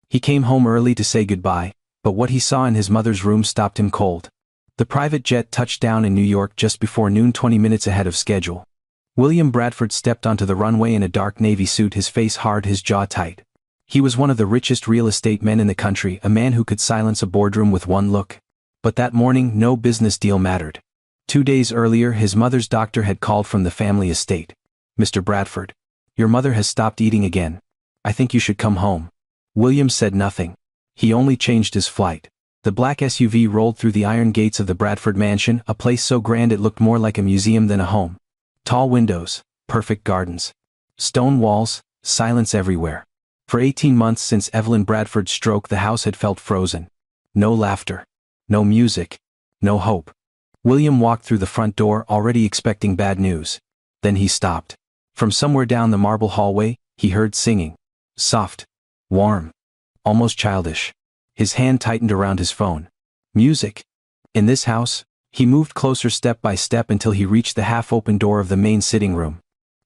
He came home early to say goodbye, but what he saw in his mother's room stopped him cold. The private jet touched down in New York just before noon, 20 minutes ahead of schedule. William Bradford stepped onto the runway in a dark navy suit, his face hard, his jaw tight. He was one of the richest real estate men in the country, a man who could silence a boardroom with one look. But that morning, no business deal mattered. 2 days earlier, his mother's doctor had called from the family estate. "Mr. Bradford, your mother has stopped eating again. I think you should come home." William said nothing. He only changed his flight. The black SUV rolled through the iron gates of the Bradford mansion, a place so grand it looked more like a museum than a home. Tall windows, perfect gardens, stone walls, silence everywhere. For 18 months since Evelyn Bradford's stroke, the house had felt frozen. No laughter, no music, no hope. William walked through the front door, already expecting bad news. Then he stopped. From somewhere down the marble hallway, he heard singing. Soft, warm, almost childish. His hand tightened around his phone. Music. In this house? He moved closer step by step until he reached the half-open door of the main sitting room.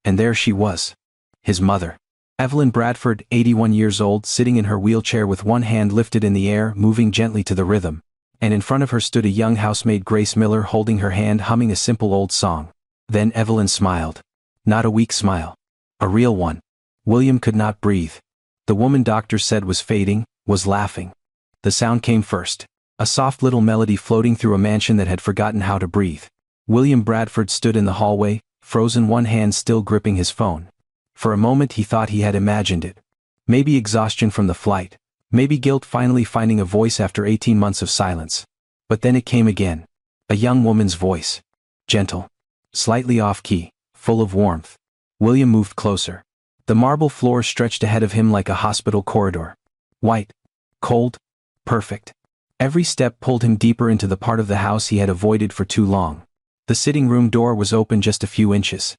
And there she was. His mother. Evelyn Bradford, 81 years old, sitting in her wheelchair with one hand lifted in the air, moving gently to the rhythm. And in front of her stood a young housemaid, Grace Miller, holding her hand, humming a simple old song. Then Evelyn smiled. Not a weak smile. A real one. William could not breathe. The woman doctor said was fading, was laughing. The sound came first. A soft little melody floating through a mansion that had forgotten how to breathe. William Bradford stood in the hallway, frozen, one hand still gripping his phone. For a moment he thought he had imagined it. Maybe exhaustion from the flight. Maybe guilt, finally finding a voice after 18 months of silence. But then it came again. A young woman's voice. Gentle. Slightly off-key. Full of warmth. William moved closer. The marble floor stretched ahead of him like a hospital corridor. White. Cold. Perfect. Every step pulled him deeper into the part of the house he had avoided for too long. The sitting room door was open just a few inches.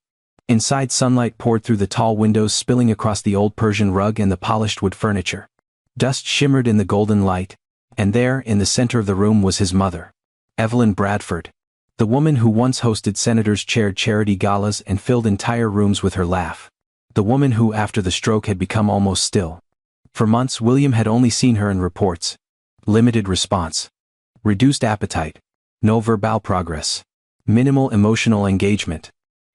Inside, sunlight poured through the tall windows, spilling across the old Persian rug and the polished wood furniture. Dust shimmered in the golden light, and there, in the center of the room, was his mother. Evelyn Bradford. The woman who once hosted senators, chaired charity galas, and filled entire rooms with her laugh. The woman who, after the stroke, had become almost still. For months, William had only seen her in reports. Limited response. Reduced appetite. No verbal progress. Minimal emotional engagement.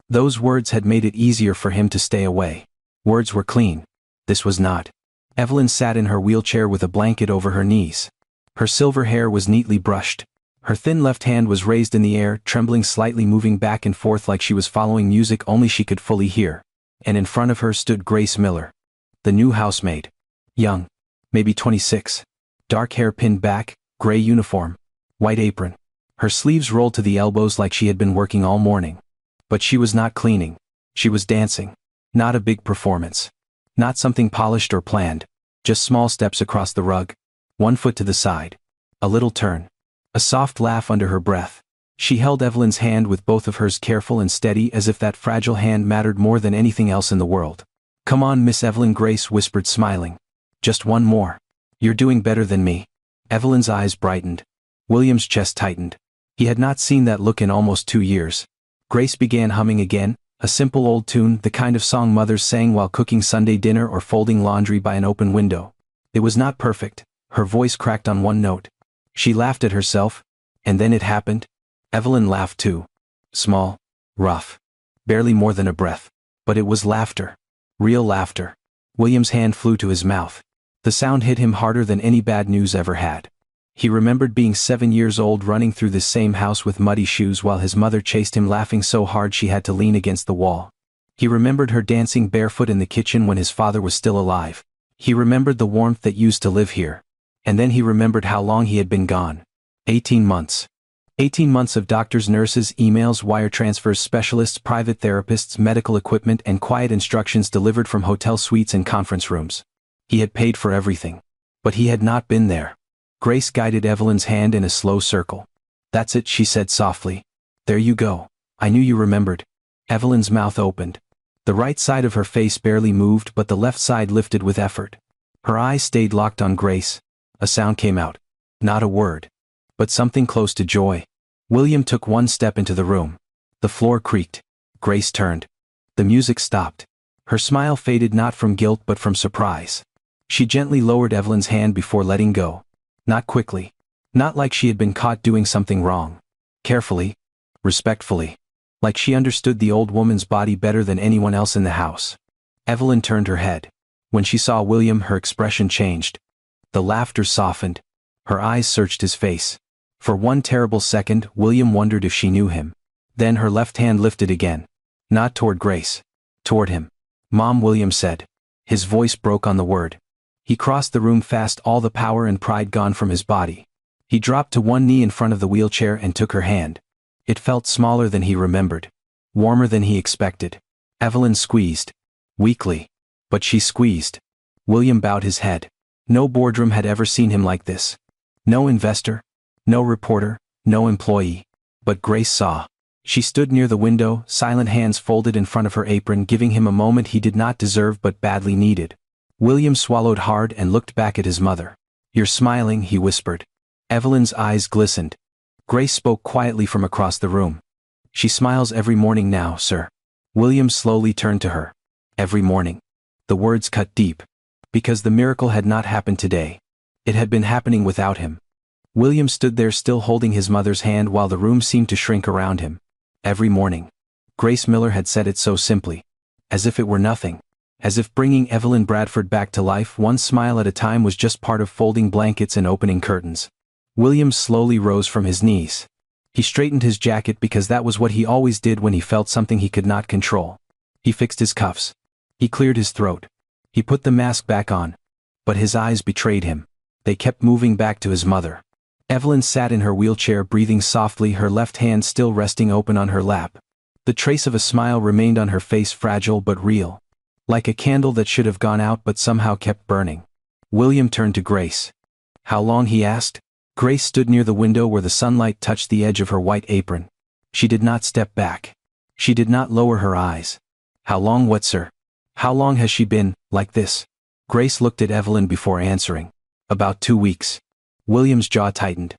Those words had made it easier for him to stay away. Words were clean. This was not. Evelyn sat in her wheelchair with a blanket over her knees. Her silver hair was neatly brushed. Her thin left hand was raised in the air, trembling slightly, moving back and forth like she was following music only she could fully hear. And in front of her stood Grace Miller. The new housemaid. Young. Maybe 26. Dark hair pinned back, gray uniform. White apron. Her sleeves rolled to the elbows like she had been working all morning. But she was not cleaning. She was dancing. Not a big performance. Not something polished or planned. Just small steps across the rug. One foot to the side. A little turn. A soft laugh under her breath. She held Evelyn's hand with both of hers, careful and steady, as if that fragile hand mattered more than anything else in the world. "Come on, Miss Evelyn," Grace whispered, smiling. "Just one more. You're doing better than me." Evelyn's eyes brightened. William's chest tightened. He had not seen that look in almost 2 years. Grace began humming again, a simple old tune, the kind of song mothers sang while cooking Sunday dinner or folding laundry by an open window. It was not perfect. Her voice cracked on one note. She laughed at herself, and then it happened. Evelyn laughed too. Small, rough, barely more than a breath. But it was laughter. Real laughter. William's hand flew to his mouth. The sound hit him harder than any bad news ever had. He remembered being 7 years old, running through this same house with muddy shoes while his mother chased him, laughing so hard she had to lean against the wall. He remembered her dancing barefoot in the kitchen when his father was still alive. He remembered the warmth that used to live here. And then he remembered how long he had been gone. 18 months. 18 months of doctors, nurses, emails, wire transfers, specialists, private therapists, medical equipment, and quiet instructions delivered from hotel suites and conference rooms. He had paid for everything. But he had not been there. Grace guided Evelyn's hand in a slow circle. "That's it," she said softly. "There you go. I knew you remembered." Evelyn's mouth opened. The right side of her face barely moved, but the left side lifted with effort. Her eyes stayed locked on Grace. A sound came out. Not a word. But something close to joy. William took one step into the room. The floor creaked. Grace turned. The music stopped. Her smile faded, not from guilt but from surprise. She gently lowered Evelyn's hand before letting go. Not quickly. Not like she had been caught doing something wrong. Carefully. Respectfully. Like she understood the old woman's body better than anyone else in the house. Evelyn turned her head. When she saw William, her expression changed. The laughter softened. Her eyes searched his face. For one terrible second, William wondered if she knew him. Then her left hand lifted again. Not toward Grace. Toward him. "Mom," William said. His voice broke on the word. He crossed the room fast, all the power and pride gone from his body. He dropped to one knee in front of the wheelchair and took her hand. It felt smaller than he remembered. Warmer than he expected. Evelyn squeezed. Weakly. But she squeezed. William bowed his head. No boardroom had ever seen him like this. No investor. No reporter. No employee. But Grace saw. She stood near the window, silent, hands folded in front of her apron, giving him a moment he did not deserve but badly needed. William swallowed hard and looked back at his mother. "You're smiling," he whispered. Evelyn's eyes glistened. Grace spoke quietly from across the room. "She smiles every morning now, sir." William slowly turned to her. Every morning. The words cut deep. Because the miracle had not happened today. It had been happening without him. William stood there still holding his mother's hand while the room seemed to shrink around him. Every morning. Grace Miller had said it so simply. As if it were nothing. As if bringing Evelyn Bradford back to life one smile at a time was just part of folding blankets and opening curtains. William slowly rose from his knees. He straightened his jacket because that was what he always did when he felt something he could not control. He fixed his cuffs. He cleared his throat. He put the mask back on. But his eyes betrayed him. They kept moving back to his mother. Evelyn sat in her wheelchair breathing softly, her left hand still resting open on her lap. The trace of a smile remained on her face, fragile but real. Like a candle that should have gone out but somehow kept burning. William turned to Grace. "How long?" he asked. Grace stood near the window where the sunlight touched the edge of her white apron. She did not step back. She did not lower her eyes. "How long what, sir? How long has she been, like this?" Grace looked at Evelyn before answering. "About 2 weeks. William's jaw tightened.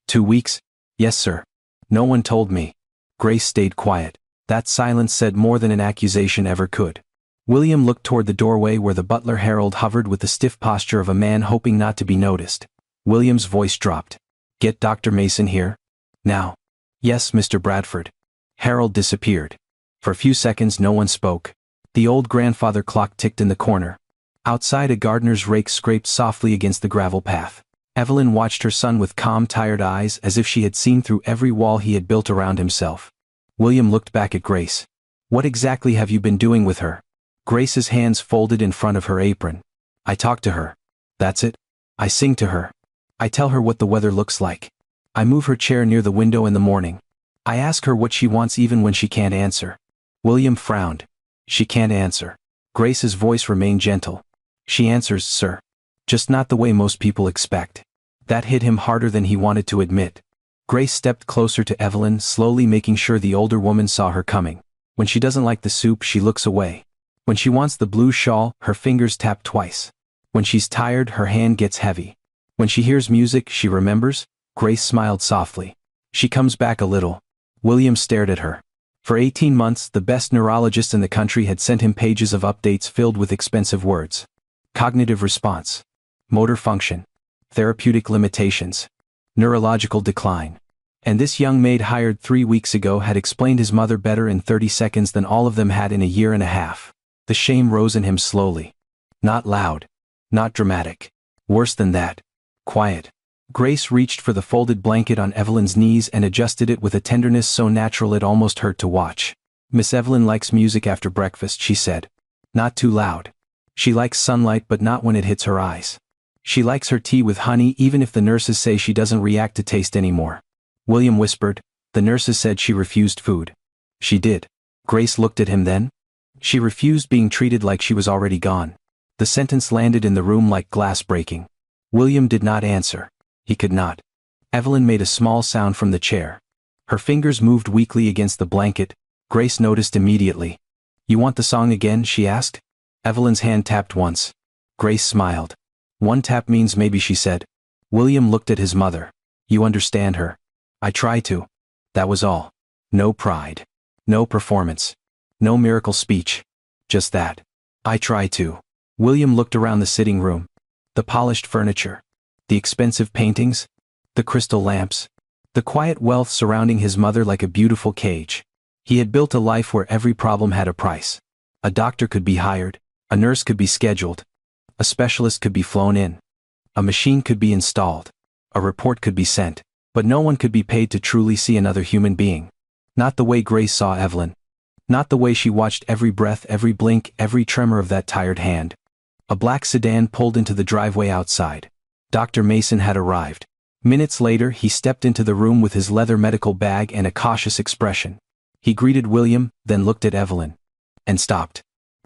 2 weeks? "Yes, sir. No one told me." Grace stayed quiet. That silence said more than an accusation ever could. William looked toward the doorway where the butler Harold hovered with the stiff posture of a man hoping not to be noticed. William's voice dropped. "Get Dr. Mason here? Now." "Yes, Mr. Bradford." Harold disappeared. For a few seconds no one spoke. The old grandfather clock ticked in the corner. Outside, a gardener's rake scraped softly against the gravel path. Evelyn watched her son with calm, tired eyes, as if she had seen through every wall he had built around himself. William looked back at Grace. "What exactly have you been doing with her?" Grace's hands folded in front of her apron. "I talk to her. That's it. I sing to her. I tell her what the weather looks like. I move her chair near the window in the morning. I ask her what she wants even when she can't answer." William frowned. "She can't answer." Grace's voice remained gentle. "She answers, sir. Just not the way most people expect." That hit him harder than he wanted to admit. Grace stepped closer to Evelyn, slowly making sure the older woman saw her coming. When she doesn't like the soup, she looks away. When she wants the blue shawl, her fingers tap twice. When she's tired, her hand gets heavy. When she hears music, she remembers. Grace smiled softly. "She comes back a little." William stared at her. For 18 months, the best neurologist in the country had sent him pages of updates filled with expensive words. Cognitive response. Motor function. Therapeutic limitations. Neurological decline. And this young maid hired 3 weeks ago had explained his mother better in 30 seconds than all of them had in a year and a half. The shame rose in him slowly. Not loud. Not dramatic. Worse than that. Quiet. Grace reached for the folded blanket on Evelyn's knees and adjusted it with a tenderness so natural it almost hurt to watch. "Miss Evelyn likes music after breakfast," she said. "Not too loud. She likes sunlight but not when it hits her eyes. She likes her tea with honey even if the nurses say she doesn't react to taste anymore." William whispered, "The nurses said she refused food." "She did." Grace looked at him then. "She refused being treated like she was already gone." The sentence landed in the room like glass breaking. William did not answer. He could not. Evelyn made a small sound from the chair. Her fingers moved weakly against the blanket. Grace noticed immediately. "You want the song again?" she asked. Evelyn's hand tapped once. Grace smiled. "One tap means maybe," she said. William looked at his mother. "You understand her." "I try to." That was all. No pride. No performance. No miracle speech. Just that. "I try to." William looked around the sitting room. The polished furniture. The expensive paintings. The crystal lamps. The quiet wealth surrounding his mother like a beautiful cage. He had built a life where every problem had a price. A doctor could be hired. A nurse could be scheduled. A specialist could be flown in. A machine could be installed. A report could be sent. But no one could be paid to truly see another human being. Not the way Grace saw Evelyn. Not the way she watched every breath, every blink, every tremor of that tired hand. A black sedan pulled into the driveway outside. Dr. Mason had arrived. Minutes later, he stepped into the room with his leather medical bag and a cautious expression. He greeted William, then looked at Evelyn. And stopped.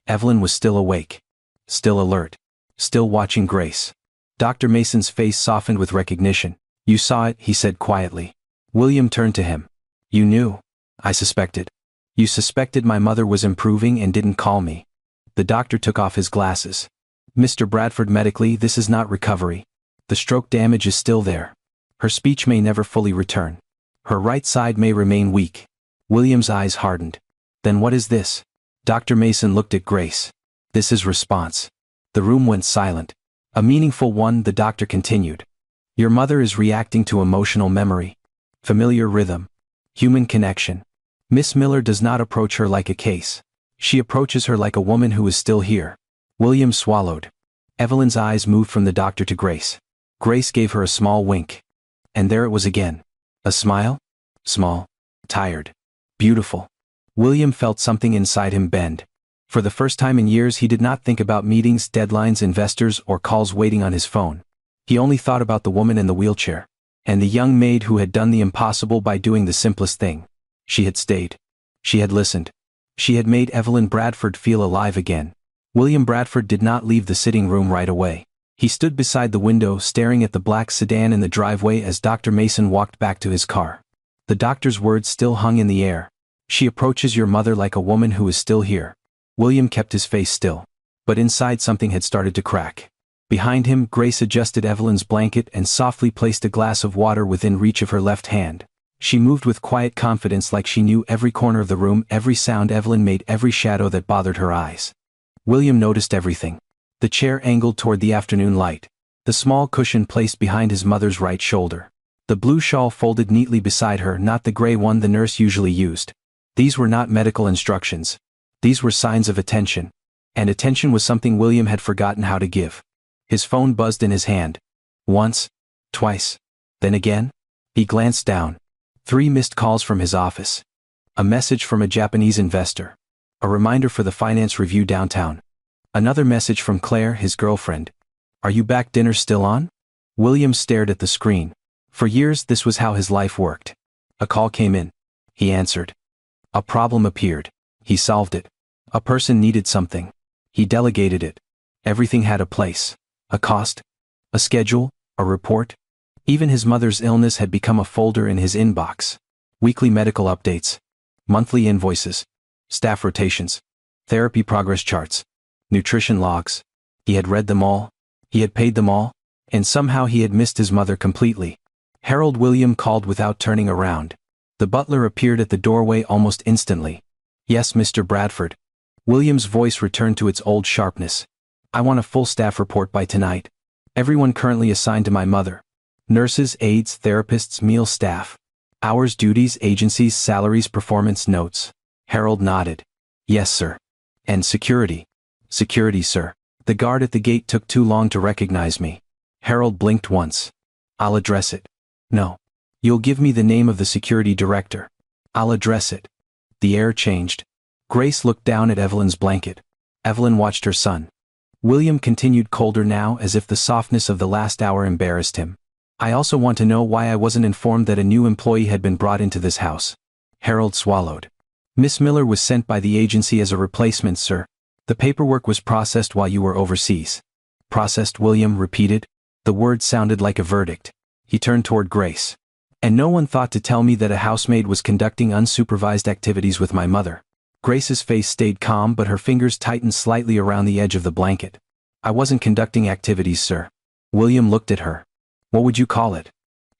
Evelyn was still awake. Still alert. Still watching Grace. Dr. Mason's face softened with recognition. "You saw it," he said quietly. William turned to him. "You knew." "I suspected." "You suspected my mother was improving and didn't call me." The doctor took off his glasses. "Mr. Bradford, medically, this is not recovery. The stroke damage is still there. Her speech may never fully return. Her right side may remain weak." William's eyes hardened. "Then what is this?" Dr. Mason looked at Grace. "This is response." The room went silent. "A meaningful one," the doctor continued. "Your mother is reacting to emotional memory. Familiar rhythm. Human connection. Miss Miller does not approach her like a case. She approaches her like a woman who is still here." William swallowed. Evelyn's eyes moved from the doctor to Grace. Grace gave her a small wink. And there it was again. A smile? Small. Tired. Beautiful. William felt something inside him bend. For the first time in years, he did not think about meetings, deadlines, investors, or calls waiting on his phone. He only thought about the woman in the wheelchair. And the young maid who had done the impossible by doing the simplest thing. She had stayed. She had listened. She had made Evelyn Bradford feel alive again. William Bradford did not leave the sitting room right away. He stood beside the window, staring at the black sedan in the driveway as Dr. Mason walked back to his car. The doctor's words still hung in the air. "She approaches your mother like a woman who is still here." William kept his face still. But inside, something had started to crack. Behind him, Grace adjusted Evelyn's blanket and softly placed a glass of water within reach of her left hand. She moved with quiet confidence, like she knew every corner of the room, every sound Evelyn made, every shadow that bothered her eyes. William noticed everything. The chair angled toward the afternoon light. The small cushion placed behind his mother's right shoulder. The blue shawl folded neatly beside her, not the gray one the nurse usually used. These were not medical instructions. These were signs of attention. And attention was something William had forgotten how to give. His phone buzzed in his hand. Once. Twice. Then again. He glanced down. 3 missed calls from his office. A message from a Japanese investor. A reminder for the finance review downtown. Another message from Claire, his girlfriend. "Are you back? Dinner still on?" William stared at the screen. For years, this was how his life worked. A call came in. He answered. A problem appeared. He solved it. A person needed something. He delegated it. Everything had a place. A cost. A schedule. A report. Even his mother's illness had become a folder in his inbox. Weekly medical updates. Monthly invoices. Staff rotations. Therapy progress charts. Nutrition logs. He had read them all. He had paid them all. And somehow he had missed his mother completely. Harold, William called without turning around. The butler appeared at the doorway almost instantly. "Yes, Mr. Bradford." William's voice returned to its old sharpness. "I want a full staff report by tonight. Everyone currently assigned to my mother. Nurses, aides, therapists, meal staff. Hours, duties, agencies, salaries, performance notes." Harold nodded. "Yes, sir." "And security." "Security, sir. The guard at the gate took too long to recognize me." Harold blinked once. "I'll address it." "No. You'll give me the name of the security director." "I'll address it." The air changed. Grace looked down at Evelyn's blanket. Evelyn watched her son. William continued, colder now, as if the softness of the last hour embarrassed him. "I also want to know why I wasn't informed that a new employee had been brought into this house." Harold swallowed. "Miss Miller was sent by the agency as a replacement, sir. The paperwork was processed while you were overseas." "Processed?" William repeated. The word sounded like a verdict. He turned toward Grace. "And no one thought to tell me that a housemaid was conducting unsupervised activities with my mother." Grace's face stayed calm, but her fingers tightened slightly around the edge of the blanket. "I wasn't conducting activities, sir." William looked at her. "What would you call it?"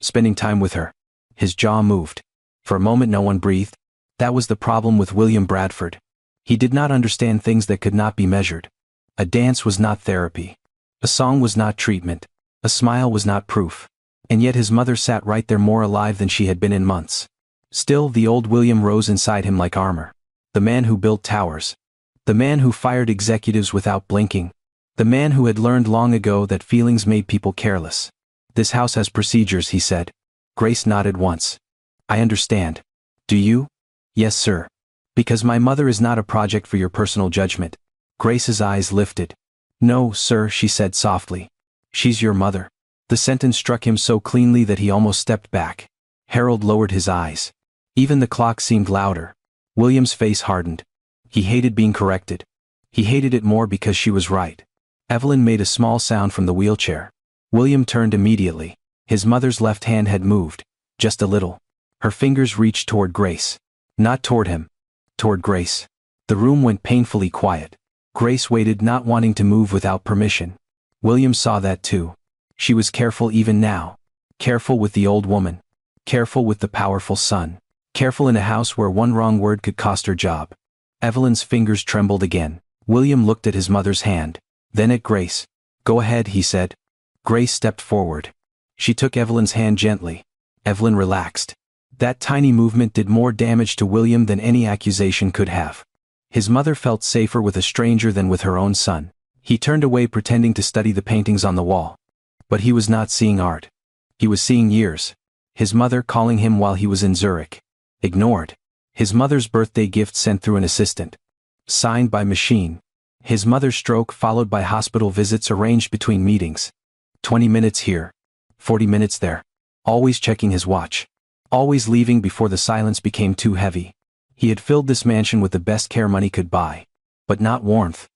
"Spending time with her." His jaw moved. For a moment no one breathed. That was the problem with William Bradford. He did not understand things that could not be measured. A dance was not therapy. A song was not treatment. A smile was not proof. And yet his mother sat right there more alive than she had been in months. Still, the old William rose inside him like armor. The man who built towers. The man who fired executives without blinking. The man who had learned long ago that feelings made people careless. "This house has procedures," he said. Grace nodded once. "I understand." "Do you?" "Yes, sir. Because my mother is not a project for your personal judgment." Grace's eyes lifted. "No, sir," she said softly. "She's your mother." The sentence struck him so cleanly that he almost stepped back. Harold lowered his eyes. Even the clock seemed louder. William's face hardened. He hated being corrected. He hated it more because she was right. Evelyn made a small sound from the wheelchair. William turned immediately. His mother's left hand had moved, just a little. Her fingers reached toward Grace. Not toward him. Toward Grace. The room went painfully quiet. Grace waited, not wanting to move without permission. William saw that too. She was careful even now. Careful with the old woman. Careful with the powerful son. Careful in a house where one wrong word could cost her job. Evelyn's fingers trembled again. William looked at his mother's hand. Then at Grace. "Go ahead," he said. Grace stepped forward. She took Evelyn's hand gently. Evelyn relaxed. That tiny movement did more damage to William than any accusation could have. His mother felt safer with a stranger than with her own son. He turned away, pretending to study the paintings on the wall. But he was not seeing art. He was seeing years. His mother calling him while he was in Zurich. Ignored. His mother's birthday gift sent through an assistant. Signed by machine. His mother's stroke followed by hospital visits arranged between meetings. 20 minutes here. 40 minutes there. Always checking his watch. Always leaving before the silence became too heavy. He had filled this mansion with the best care money could buy. But not warmth.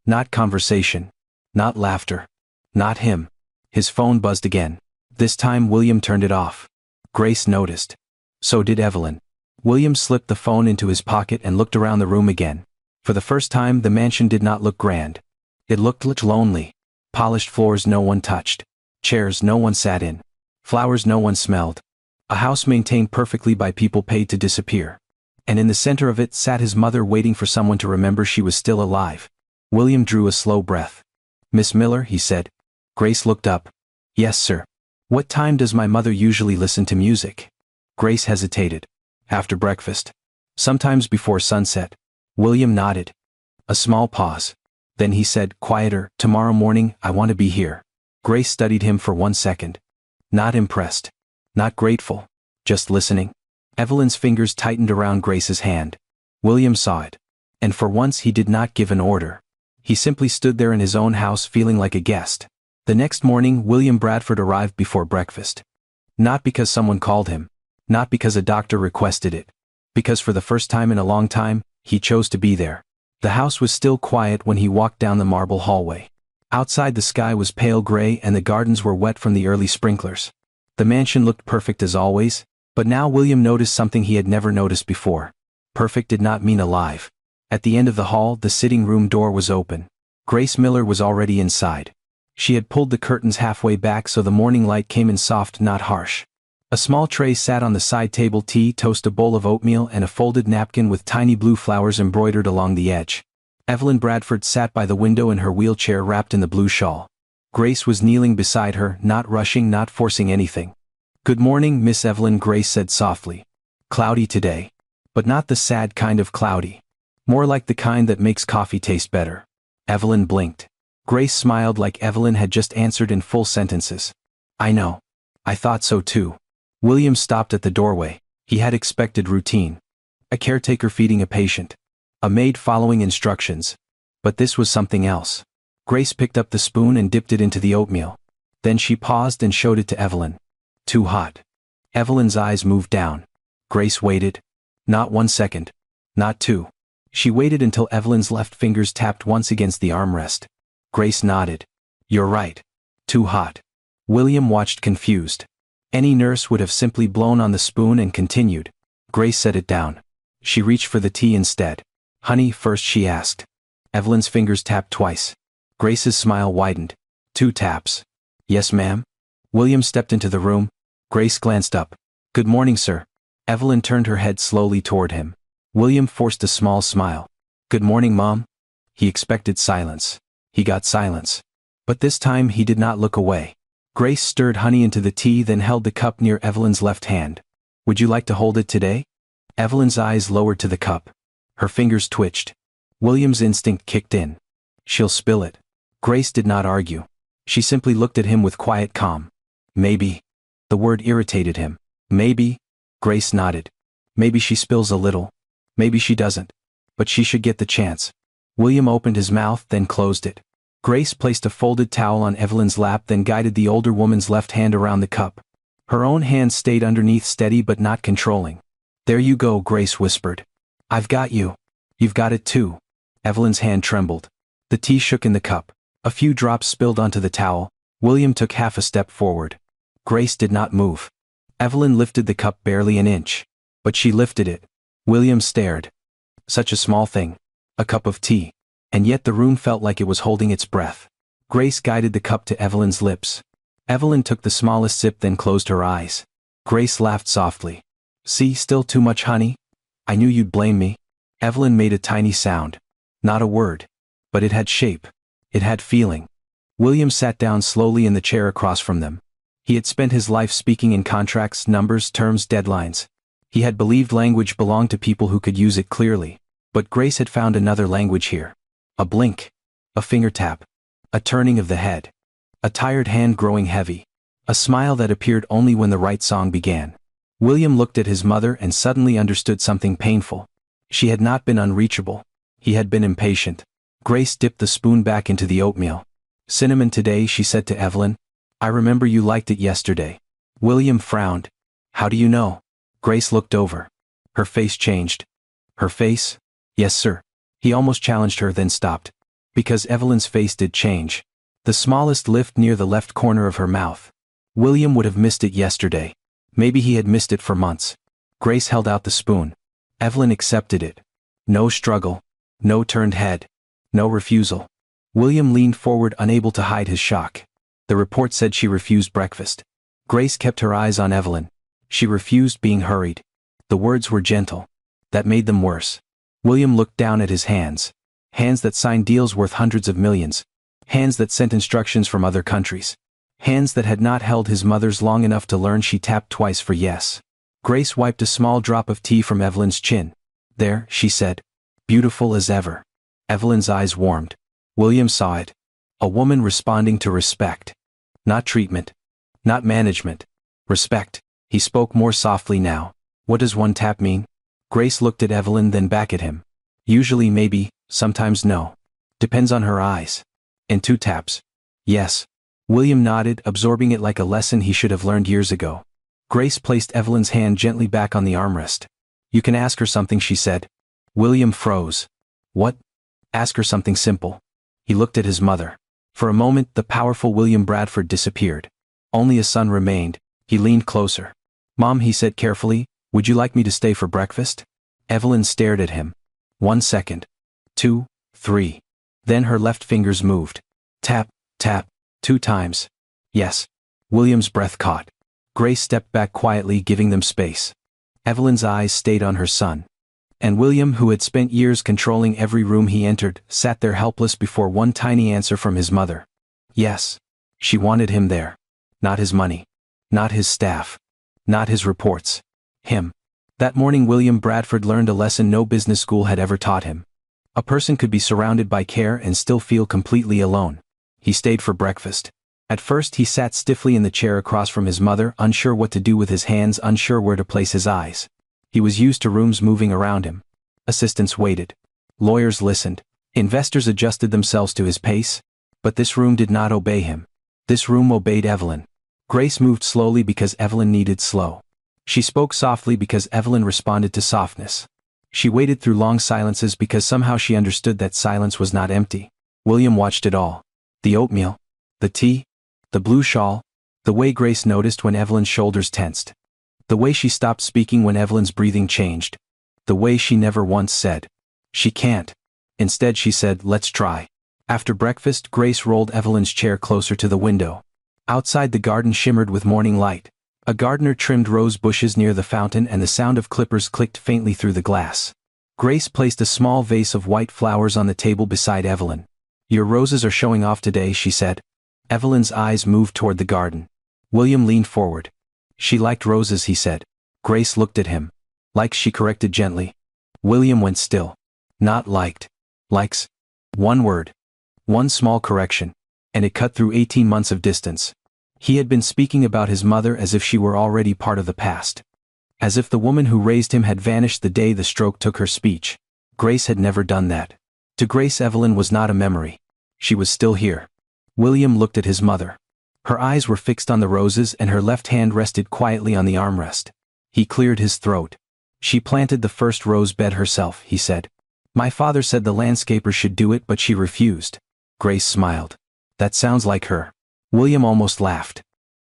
Not conversation. Not laughter. Not him. His phone buzzed again. This time William turned it off. Grace noticed. So did Evelyn. William slipped the phone into his pocket and looked around the room again. For the first time, the mansion did not look grand. It looked lonely. Polished floors no one touched. Chairs no one sat in. Flowers no one smelled. A house maintained perfectly by people paid to disappear. And in the center of it sat his mother, waiting for someone to remember she was still alive. William drew a slow breath. "Miss Miller," he said. Grace looked up. "Yes, sir." "What time does my mother usually listen to music?" Grace hesitated. "After breakfast. Sometimes before sunset." William nodded. A small pause. Then he said, quieter, "Tomorrow morning, I want to be here." Grace studied him for 1 second. Not impressed. Not grateful. Just listening. Evelyn's fingers tightened around Grace's hand. William saw it. And for once he did not give an order. He simply stood there in his own house, feeling like a guest. The next morning, William Bradford arrived before breakfast. Not because someone called him. Not because a doctor requested it. Because for the first time in a long time, he chose to be there. The house was still quiet when he walked down the marble hallway. Outside, the sky was pale gray and the gardens were wet from the early sprinklers. The mansion looked perfect as always, but now William noticed something he had never noticed before. Perfect did not mean alive. At the end of the hall, the sitting room door was open. Grace Miller was already inside. She had pulled the curtains halfway back so the morning light came in soft, not harsh. A small tray sat on the side table: tea, toast, a bowl of oatmeal, and a folded napkin with tiny blue flowers embroidered along the edge. Evelyn Bradford sat by the window in her wheelchair, wrapped in the blue shawl. Grace was kneeling beside her, not rushing, not forcing anything. "Good morning, Miss Evelyn," Grace said softly. "Cloudy today. But not the sad kind of cloudy. More like the kind that makes coffee taste better." Evelyn blinked. Grace smiled like Evelyn had just answered in full sentences. "I know. I thought so too." William stopped at the doorway. He had expected routine. A caretaker feeding a patient. A maid following instructions. But this was something else. Grace picked up the spoon and dipped it into the oatmeal. Then she paused and showed it to Evelyn. "Too hot." Evelyn's eyes moved down. Grace waited. Not 1 second. Not 2. She waited until Evelyn's left fingers tapped once against the armrest. Grace nodded. "You're right. Too hot." William watched confused. Any nurse would have simply blown on the spoon and continued. Grace set it down. She reached for the tea instead. "Honey first?" she asked. Evelyn's fingers tapped twice. Grace's smile widened. 2 taps. "Yes, ma'am?" William stepped into the room. Grace glanced up. "Good morning, sir." Evelyn turned her head slowly toward him. William forced a small smile. "Good morning, Mom." He expected silence. He got silence. But this time he did not look away. Grace stirred honey into the tea, then held the cup near Evelyn's left hand. "Would you like to hold it today?" Evelyn's eyes lowered to the cup. Her fingers twitched. William's instinct kicked in. "She'll spill it." Grace did not argue. She simply looked at him with quiet calm. "Maybe." The word irritated him. "Maybe?" Grace nodded. "Maybe she spills a little. Maybe she doesn't. But she should get the chance." William opened his mouth, then closed it. Grace placed a folded towel on Evelyn's lap, then guided the older woman's left hand around the cup. Her own hand stayed underneath, steady but not controlling. "There you go," Grace whispered. "I've got you. You've got it too." Evelyn's hand trembled. The tea shook in the cup. A few drops spilled onto the towel. William took half a step forward. Grace did not move. Evelyn lifted the cup barely an inch. But she lifted it. William stared. Such a small thing. A cup of tea. And yet the room felt like it was holding its breath. Grace guided the cup to Evelyn's lips. Evelyn took the smallest sip, then closed her eyes. Grace laughed softly. "See, still too much honey? I knew you'd blame me." Evelyn made a tiny sound. Not a word. But it had shape. It had feeling. William sat down slowly in the chair across from them. He had spent his life speaking in contracts, numbers, terms, deadlines. He had believed language belonged to people who could use it clearly. But Grace had found another language here. A blink. A finger tap. A turning of the head. A tired hand growing heavy. A smile that appeared only when the right song began. William looked at his mother and suddenly understood something painful. She had not been unreachable. He had been impatient. Grace dipped the spoon back into the oatmeal. "Cinnamon today," she said to Evelyn. "I remember you liked it yesterday." William frowned. "How do you know?" Grace looked over. Her face changed. Her face? "Yes, sir." He almost challenged her, then stopped. Because Evelyn's face did change. The smallest lift near the left corner of her mouth. William would have missed it yesterday. Maybe he had missed it for months. Grace held out the spoon. Evelyn accepted it. No struggle. No turned head. No refusal. William leaned forward, unable to hide his shock. The report said she refused breakfast. Grace kept her eyes on Evelyn. She refused being hurried. The words were gentle. That made them worse. William looked down at his hands. Hands that signed deals worth hundreds of millions. Hands that sent instructions from other countries. Hands that had not held his mother's long enough to learn. She tapped twice for yes. Grace wiped a small drop of tea from Evelyn's chin. "There," she said. "Beautiful as ever." Evelyn's eyes warmed. William saw it. A woman responding to respect. Not treatment. Not management. Respect. He spoke more softly now. "What does one tap mean?" Grace looked at Evelyn, then back at him. "Usually maybe, sometimes no. Depends on her eyes." "And 2 taps?" "Yes." William nodded, absorbing it like a lesson he should have learned years ago. Grace placed Evelyn's hand gently back on the armrest. "You can ask her something," she said. William froze. "What?" "Ask her something simple." He looked at his mother. For a moment, the powerful William Bradford disappeared. Only a son remained. He leaned closer. "Mom," he said carefully, "would you like me to stay for breakfast?" Evelyn stared at him. 1 second. 2, 3. Then her left fingers moved. Tap, tap, 2 times. "Yes." William's breath caught. Grace stepped back quietly, giving them space. Evelyn's eyes stayed on her son. And William, who had spent years controlling every room he entered, sat there helpless before one tiny answer from his mother. Yes. She wanted him there. Not his money. Not his staff. Not his reports. Him. That morning William Bradford learned a lesson no business school had ever taught him. A person could be surrounded by care and still feel completely alone. He stayed for breakfast. At first he sat stiffly in the chair across from his mother, unsure what to do with his hands, unsure where to place his eyes. He was used to rooms moving around him. Assistants waited. Lawyers listened. Investors adjusted themselves to his pace. But this room did not obey him. This room obeyed Evelyn. Grace moved slowly because Evelyn needed slow. She spoke softly because Evelyn responded to softness. She waited through long silences because somehow she understood that silence was not empty. William watched it all. The oatmeal. The tea. The blue shawl. The way Grace noticed when Evelyn's shoulders tensed. The way she stopped speaking when Evelyn's breathing changed. The way she never once said, "She can't." Instead she said, "Let's try." After breakfast, Grace rolled Evelyn's chair closer to the window. Outside the garden shimmered with morning light. A gardener trimmed rose bushes near the fountain and the sound of clippers clicked faintly through the glass. Grace placed a small vase of white flowers on the table beside Evelyn. "Your roses are showing off today," she said. Evelyn's eyes moved toward the garden. William leaned forward. She liked roses, he said. Grace looked at him. Likes, she corrected gently. William went still. Not liked. Likes. One word. One small correction. And it cut through 18 months of distance. He had been speaking about his mother as if she were already part of the past. As if the woman who raised him had vanished the day the stroke took her speech. Grace had never done that. To Grace, Evelyn was not a memory. She was still here. William looked at his mother. Her eyes were fixed on the roses and her left hand rested quietly on the armrest. He cleared his throat. She planted the first rose bed herself, he said. My father said the landscaper should do it, but she refused. Grace smiled. That sounds like her. William almost laughed.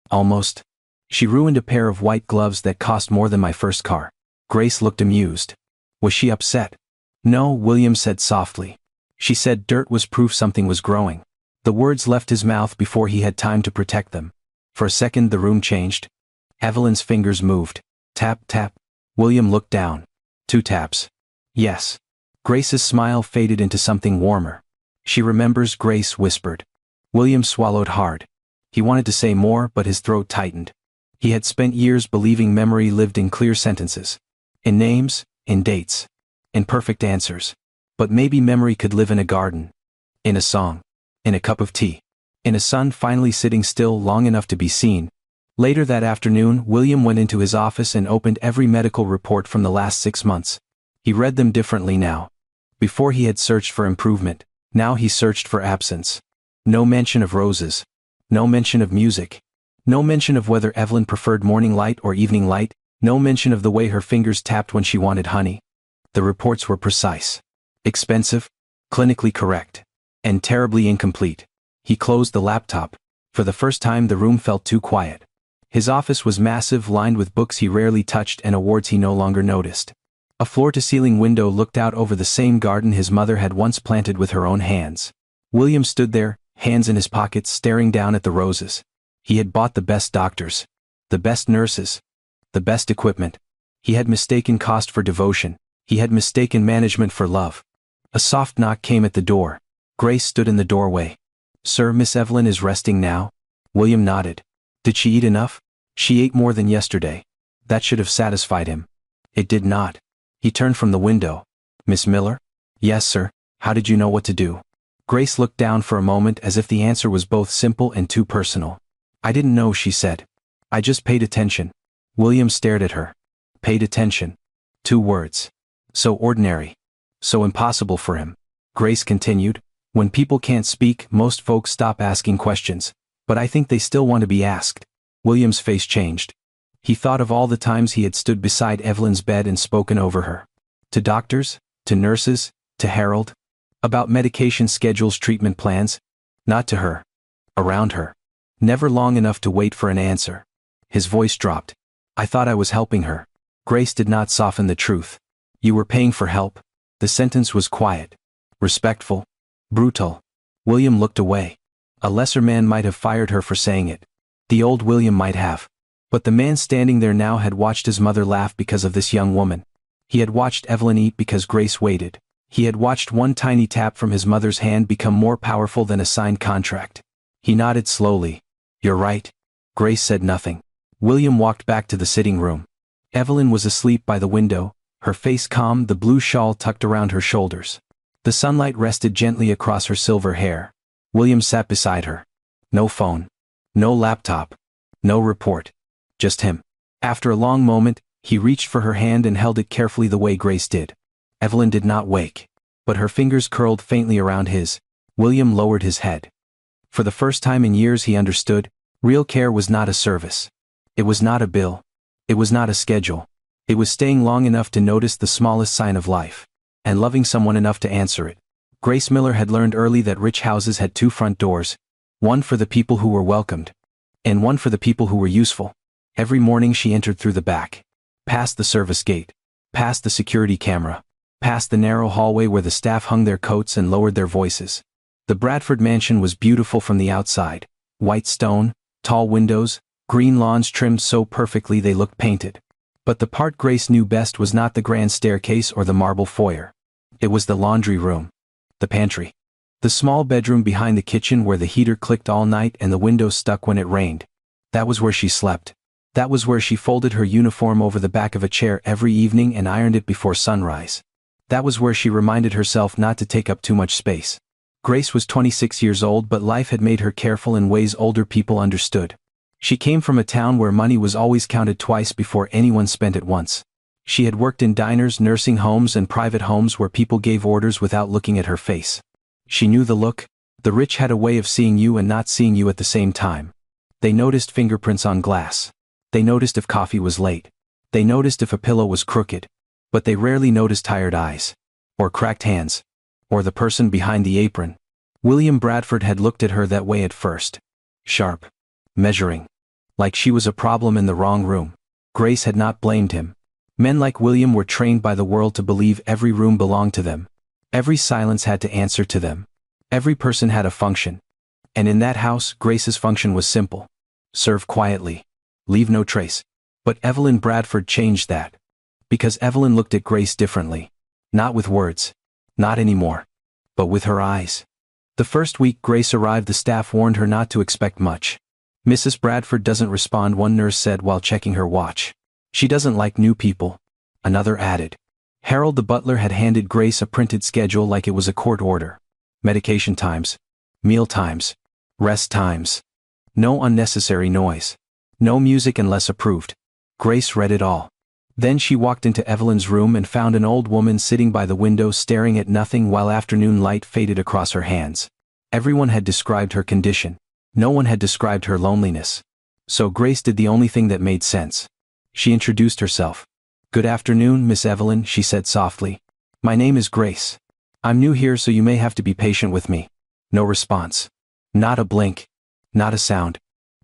Almost. She ruined a pair of white gloves that cost more than my first car. Grace looked amused. Was she upset? No, William said softly. She said dirt was proof something was growing. The words left his mouth before he had time to protect them. For a second the room changed. Evelyn's fingers moved. Tap, tap. William looked down. 2 taps. Yes. Grace's smile faded into something warmer. She remembers, Grace whispered. William swallowed hard. He wanted to say more, but his throat tightened. He had spent years believing memory lived in clear sentences. In names, in dates. In perfect answers. But maybe memory could live in a garden. In a song. In a cup of tea. In a sun finally sitting still long enough to be seen. Later that afternoon, William went into his office and opened every medical report from the last 6 months. He read them differently now. Before he had searched for improvement. Now he searched for absence. No mention of roses. No mention of music. No mention of whether Evelyn preferred morning light or evening light. No mention of the way her fingers tapped when she wanted honey. The reports were precise. Expensive. Clinically correct. And terribly incomplete. He closed the laptop. For the first time the room felt too quiet. His office was massive, lined with books he rarely touched and awards he no longer noticed. A floor-to-ceiling window looked out over the same garden his mother had once planted with her own hands. William stood there, hands in his pockets, staring down at the roses. He had bought the best doctors. The best nurses. The best equipment. He had mistaken cost for devotion. He had mistaken management for love. A soft knock came at the door. Grace stood in the doorway. Sir, Miss Evelyn is resting now? William nodded. Did she eat enough? She ate more than yesterday. That should have satisfied him. It did not. He turned from the window. Miss Miller? Yes, sir. How did you know what to do? Grace looked down for a moment as if the answer was both simple and too personal. I didn't know, she said. I just paid attention. William stared at her. Paid attention. 2 words. So ordinary. So impossible for him. Grace continued. When people can't speak, most folks stop asking questions. But I think they still want to be asked. William's face changed. He thought of all the times he had stood beside Evelyn's bed and spoken over her. To doctors, to nurses, to Harold. About medication schedules, treatment plans. Not to her. Around her. Never long enough to wait for an answer. His voice dropped. I thought I was helping her. Grace did not soften the truth. You were paying for help. The sentence was quiet. Respectful. Brutal. William looked away. A lesser man might have fired her for saying it. The old William might have. But the man standing there now had watched his mother laugh because of this young woman. He had watched Evelyn eat because Grace waited. He had watched one tiny tap from his mother's hand become more powerful than a signed contract. He nodded slowly. You're right. Grace said nothing. William walked back to the sitting room. Evelyn was asleep by the window, her face calm, the blue shawl tucked around her shoulders. The sunlight rested gently across her silver hair. William sat beside her. No phone. No laptop. No report. Just him. After a long moment, he reached for her hand and held it carefully the way Grace did. Evelyn did not wake. But her fingers curled faintly around his. William lowered his head. For the first time in years he understood, real care was not a service. It was not a bill. It was not a schedule. It was staying long enough to notice the smallest sign of life. And loving someone enough to answer it. Grace Miller had learned early that rich houses had 2 front doors. One for the people who were welcomed. And one for the people who were useful. Every morning she entered through the back. Past the service gate. Past the security camera. Past the narrow hallway where the staff hung their coats and lowered their voices. The Bradford mansion was beautiful from the outside. White stone, tall windows, green lawns trimmed so perfectly they looked painted. But the part Grace knew best was not the grand staircase or the marble foyer. It was the laundry room. The pantry. The small bedroom behind the kitchen where the heater clicked all night and the windows stuck when it rained. That was where she slept. That was where she folded her uniform over the back of a chair every evening and ironed it before sunrise. That was where she reminded herself not to take up too much space. Grace was 26 years old, but life had made her careful in ways older people understood. She came from a town where money was always counted twice before anyone spent it once. She had worked in diners, nursing homes, and private homes where people gave orders without looking at her face. She knew the look. The rich had a way of seeing you and not seeing you at the same time. They noticed fingerprints on glass. They noticed if coffee was late. They noticed if a pillow was crooked. But they rarely noticed tired eyes. Or cracked hands. Or the person behind the apron. William Bradford had looked at her that way at first. Sharp. Measuring. Like she was a problem in the wrong room. Grace had not blamed him. Men like William were trained by the world to believe every room belonged to them. Every silence had to answer to them. Every person had a function. And in that house, Grace's function was simple. Serve quietly. Leave no trace. But Evelyn Bradford changed that. Because Evelyn looked at Grace differently. Not with words. Not anymore. But with her eyes. The first week Grace arrived, the staff warned her not to expect much. Mrs. Bradford doesn't respond, one nurse said while checking her watch. She doesn't like new people. Another added. Harold the butler had handed Grace a printed schedule like it was a court order. Medication times. Meal times. Rest times. No unnecessary noise. No music unless approved. Grace read it all. Then she walked into Evelyn's room and found an old woman sitting by the window staring at nothing while afternoon light faded across her hands. Everyone had described her condition. No one had described her loneliness. So Grace did the only thing that made sense. She introduced herself. "Good afternoon, Miss Evelyn," she said softly. "My name is Grace. I'm new here, so you may have to be patient with me." No response. Not a blink. Not a sound.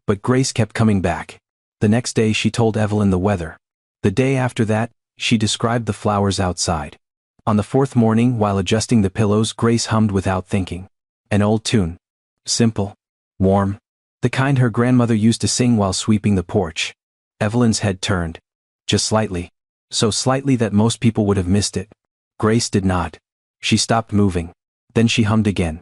But Grace kept coming back. The next day she told Evelyn the weather. The day after that, she described the flowers outside. On the fourth morning, while adjusting the pillows, Grace hummed without thinking. An old tune. Simple. Warm. The kind her grandmother used to sing while sweeping the porch. Evelyn's head turned. Just slightly. So slightly that most people would have missed it. Grace did not. She stopped moving. Then she hummed again.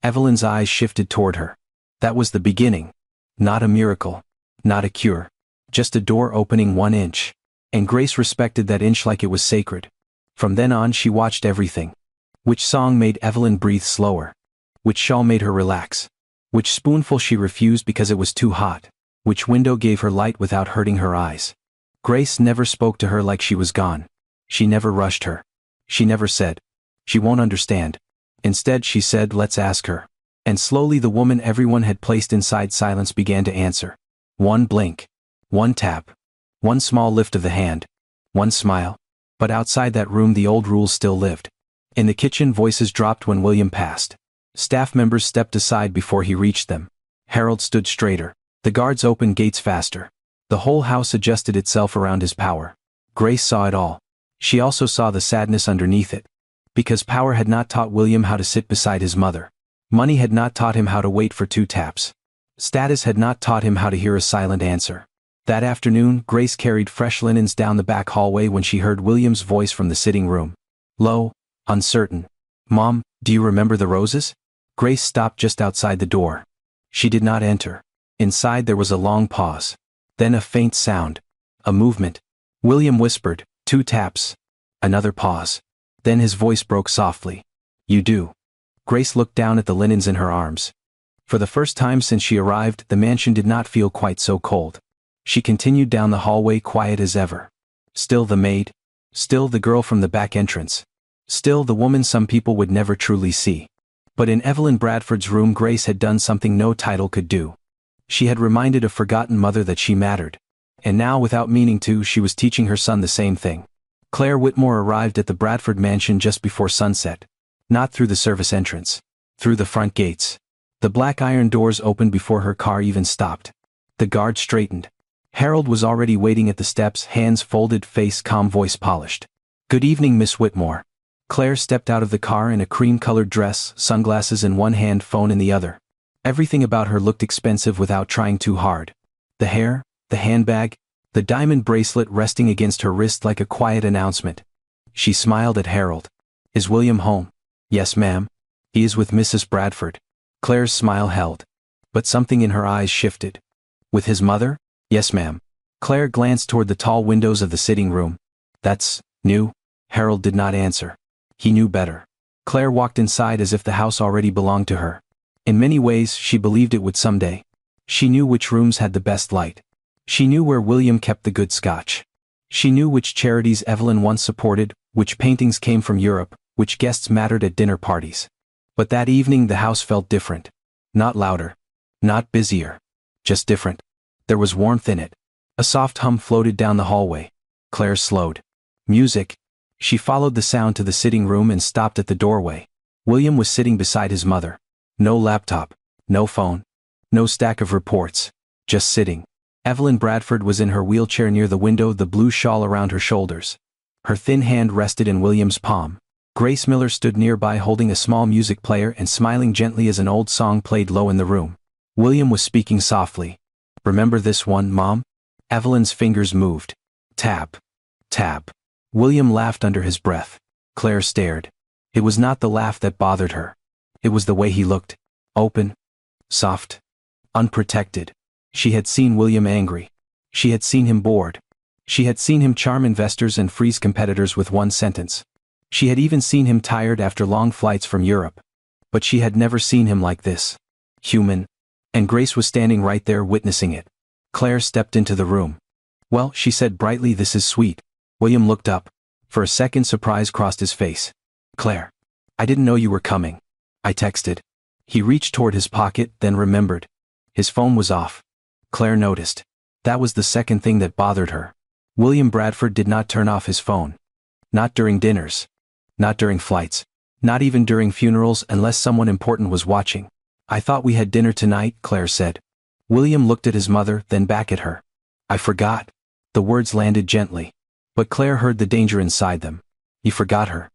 Evelyn's eyes shifted toward her. That was the beginning. Not a miracle. Not a cure. Just a door opening 1 inch. And Grace respected that inch like it was sacred. From then on she watched everything. Which song made Evelyn breathe slower? Which shawl made her relax? Which spoonful she refused because it was too hot? Which window gave her light without hurting her eyes? Grace never spoke to her like she was gone. She never rushed her. She never said, "She won't understand." Instead she said, "Let's ask her." And slowly the woman everyone had placed inside silence began to answer. One blink. One tap. One small lift of the hand. One smile. But outside that room the old rules still lived. In the kitchen voices dropped when William passed. Staff members stepped aside before he reached them. Harold stood straighter. The guards opened gates faster. The whole house adjusted itself around his power. Grace saw it all. She also saw the sadness underneath it. Because power had not taught William how to sit beside his mother. Money had not taught him how to wait for 2 taps. Status had not taught him how to hear a silent answer. That afternoon, Grace carried fresh linens down the back hallway when she heard William's voice from the sitting room. Low, uncertain. "Mom, do you remember the roses?" Grace stopped just outside the door. She did not enter. Inside there was a long pause. Then a faint sound. A movement. William whispered, 2 taps. Another pause. Then his voice broke softly. "You do." Grace looked down at the linens in her arms. For the first time since she arrived, the mansion did not feel quite so cold. She continued down the hallway quiet as ever. Still the maid. Still the girl from the back entrance. Still the woman some people would never truly see. But in Evelyn Bradford's room Grace had done something no title could do. She had reminded a forgotten mother that she mattered. And now, without meaning to, she was teaching her son the same thing. Claire Whitmore arrived at the Bradford mansion just before sunset. Not through the service entrance. Through the front gates. The black iron doors opened before her car even stopped. The guard straightened. Harold was already waiting at the steps, hands folded, face calm, voice polished. "Good evening, Miss Whitmore." Claire stepped out of the car in a cream-colored dress, sunglasses in one hand, phone in the other. Everything about her looked expensive without trying too hard. The hair, the handbag, the diamond bracelet resting against her wrist like a quiet announcement. She smiled at Harold. "Is William home?" "Yes, ma'am." He is with Mrs. Bradford. Claire's smile held. But something in her eyes shifted. With his mother? Yes, ma'am. Claire glanced toward the tall windows of the sitting room. That's new? Harold did not answer. He knew better. Claire walked inside as if the house already belonged to her. In many ways, she believed it would someday. She knew which rooms had the best light. She knew where William kept the good scotch. She knew which charities Evelyn once supported, which paintings came from Europe, which guests mattered at dinner parties. But that evening the house felt different. Not louder. Not busier. Just different. There was warmth in it. A soft hum floated down the hallway. Claire slowed. Music. She followed the sound to the sitting room and stopped at the doorway. William was sitting beside his mother. No laptop. No phone. No stack of reports. Just sitting. Evelyn Bradford was in her wheelchair near the window, the blue shawl around her shoulders. Her thin hand rested in William's palm. Grace Miller stood nearby holding a small music player and smiling gently as an old song played low in the room. William was speaking softly. Remember this one, Mom? Evelyn's fingers moved. Tap. Tap. William laughed under his breath. Claire stared. It was not the laugh that bothered her. It was the way he looked. Open. Soft. Unprotected. She had seen William angry. She had seen him bored. She had seen him charm investors and freeze competitors with one sentence. She had even seen him tired after long flights from Europe. But she had never seen him like this. Human. And Grace was standing right there witnessing it. Claire stepped into the room. Well, she said brightly, this is sweet. William looked up. For a second surprise crossed his face. Claire. I didn't know you were coming. I texted. He reached toward his pocket, then remembered. His phone was off. Claire noticed. That was the second thing that bothered her. William Bradford did not turn off his phone. Not during dinners. Not during flights. Not even during funerals unless someone important was watching. I thought we had dinner tonight, Claire said. William looked at his mother, then back at her. I forgot. The words landed gently. But Claire heard the danger inside them. He forgot her.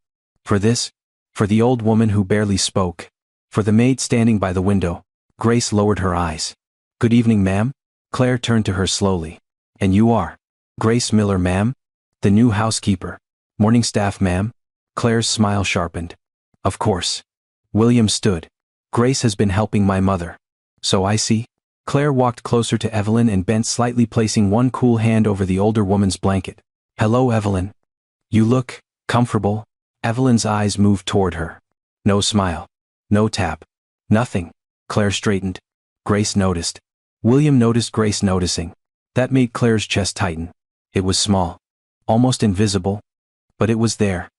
For this? For the old woman who barely spoke? For the maid standing by the window? Grace lowered her eyes. Good evening, ma'am? Claire turned to her slowly. And you are? Grace Miller, ma'am? The new housekeeper. Morning staff, ma'am? Claire's smile sharpened. Of course. William stood. Grace has been helping my mother. So I see. Claire walked closer to Evelyn and bent slightly, placing one cool hand over the older woman's blanket. Hello, Evelyn. You look comfortable. Evelyn's eyes moved toward her. No smile. No tap. Nothing. Claire straightened. Grace noticed. William noticed Grace noticing. That made Claire's chest tighten. It was small. Almost invisible. But it was there.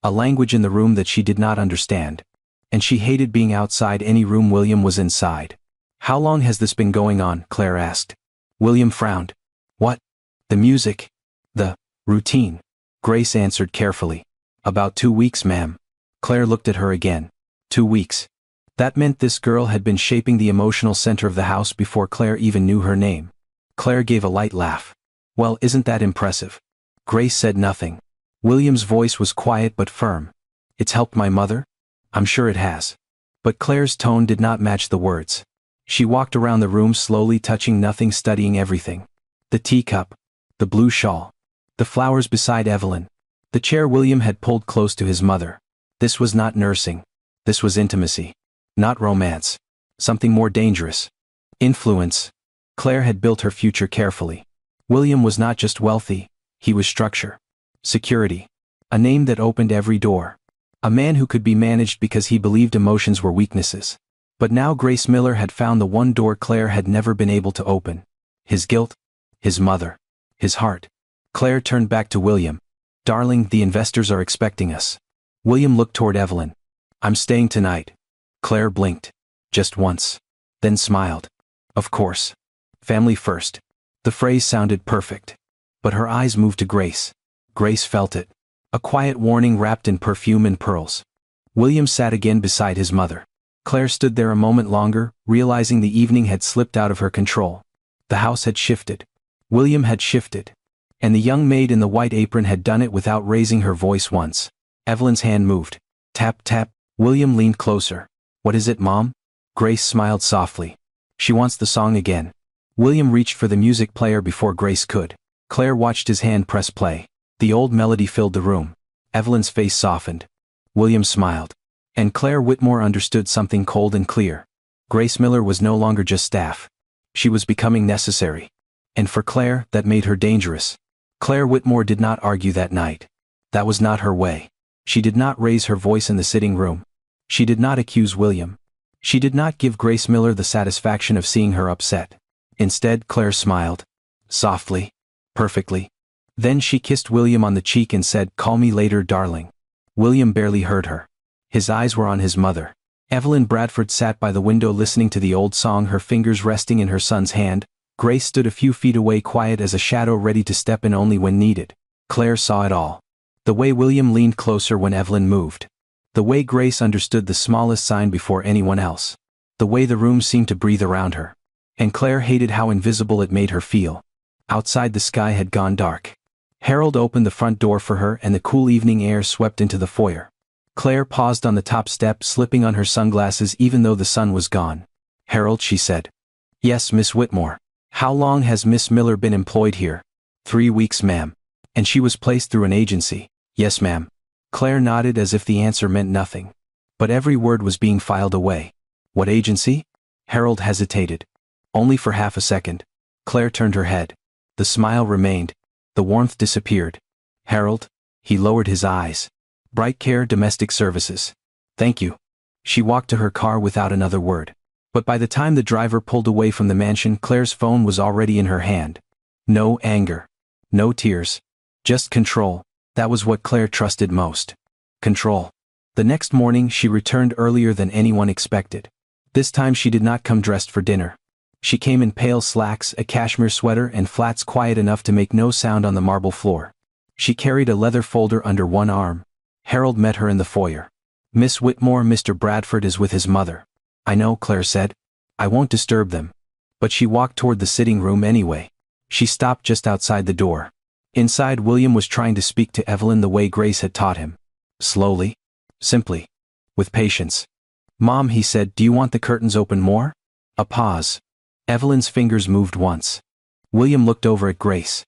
A language in the room that she did not understand. And she hated being outside any room William was inside. How long has this been going on? Claire asked. William frowned. What? The music. The routine. Grace answered carefully. About 2 weeks, ma'am. Claire looked at her again. 2 weeks. That meant this girl had been shaping the emotional center of the house before Claire even knew her name. Claire gave a light laugh. Well, isn't that impressive? Grace said nothing. William's voice was quiet but firm. It's helped my mother? I'm sure it has. But Claire's tone did not match the words. She walked around the room slowly, touching nothing, studying everything. The teacup. The blue shawl. The flowers beside Evelyn. The chair William had pulled close to his mother. This was not nursing. This was intimacy. Not romance. Something more dangerous. Influence. Claire had built her future carefully. William was not just wealthy, he was structure. Security. A name that opened every door. A man who could be managed because he believed emotions were weaknesses. But now Grace Miller had found the one door Claire had never been able to open. His guilt. His mother. His heart. Claire turned back to William. Darling, the investors are expecting us. William looked toward Evelyn. I'm staying tonight. Claire blinked. Just once. Then smiled. Of course. Family first. The phrase sounded perfect. But her eyes moved to Grace. Grace felt it. A quiet warning wrapped in perfume and pearls. William sat again beside his mother. Claire stood there a moment longer, realizing the evening had slipped out of her control. The house had shifted. William had shifted. And the young maid in the white apron had done it without raising her voice once. Evelyn's hand moved. Tap, tap. William leaned closer. What is it, Mom? Grace smiled softly. She wants the song again. William reached for the music player before Grace could. Claire watched his hand press play. The old melody filled the room. Evelyn's face softened. William smiled. And Claire Whitmore understood something cold and clear. Grace Miller was no longer just staff. She was becoming necessary. And for Claire, that made her dangerous. Claire Whitmore did not argue that night. That was not her way. She did not raise her voice in the sitting room. She did not accuse William. She did not give Grace Miller the satisfaction of seeing her upset. Instead, Claire smiled. Softly. Perfectly. Then she kissed William on the cheek and said, "Call me later, darling." William barely heard her. His eyes were on his mother. Evelyn Bradford sat by the window listening to the old song, her fingers resting in her son's hand. Grace stood a few feet away, quiet as a shadow, ready to step in only when needed. Claire saw it all. The way William leaned closer when Evelyn moved. The way Grace understood the smallest sign before anyone else. The way the room seemed to breathe around her. And Claire hated how invisible it made her feel. Outside, the sky had gone dark. Harold opened the front door for her and the cool evening air swept into the foyer. Claire paused on the top step, slipping on her sunglasses even though the sun was gone. "Harold," she said. "Yes, Miss Whitmore." "How long has Miss Miller been employed here?" 3 weeks, ma'am." "And she was placed through an agency?" "Yes, ma'am." Claire nodded as if the answer meant nothing. But every word was being filed away. "What agency?" Harold hesitated. Only for half a second. Claire turned her head. The smile remained. The warmth disappeared. "Harold?" He lowered his eyes. "Bright Care Domestic Services." "Thank you." She walked to her car without another word. But by the time the driver pulled away from the mansion, Claire's phone was already in her hand. No anger. No tears. Just control. That was what Claire trusted most. Control. The next morning she returned earlier than anyone expected. This time she did not come dressed for dinner. She came in pale slacks, a cashmere sweater, and flats quiet enough to make no sound on the marble floor. She carried a leather folder under one arm. Harold met her in the foyer. "Miss Whitmore, Mr. Bradford is with his mother." "I know," Claire said. "I won't disturb them." But she walked toward the sitting room anyway. She stopped just outside the door. Inside, William was trying to speak to Evelyn the way Grace had taught him. Slowly. Simply. With patience. "Mom," he said, "do you want the curtains open more?" A pause. Evelyn's fingers moved once. William looked over at Grace.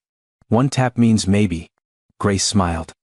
"One tap means maybe." Grace smiled.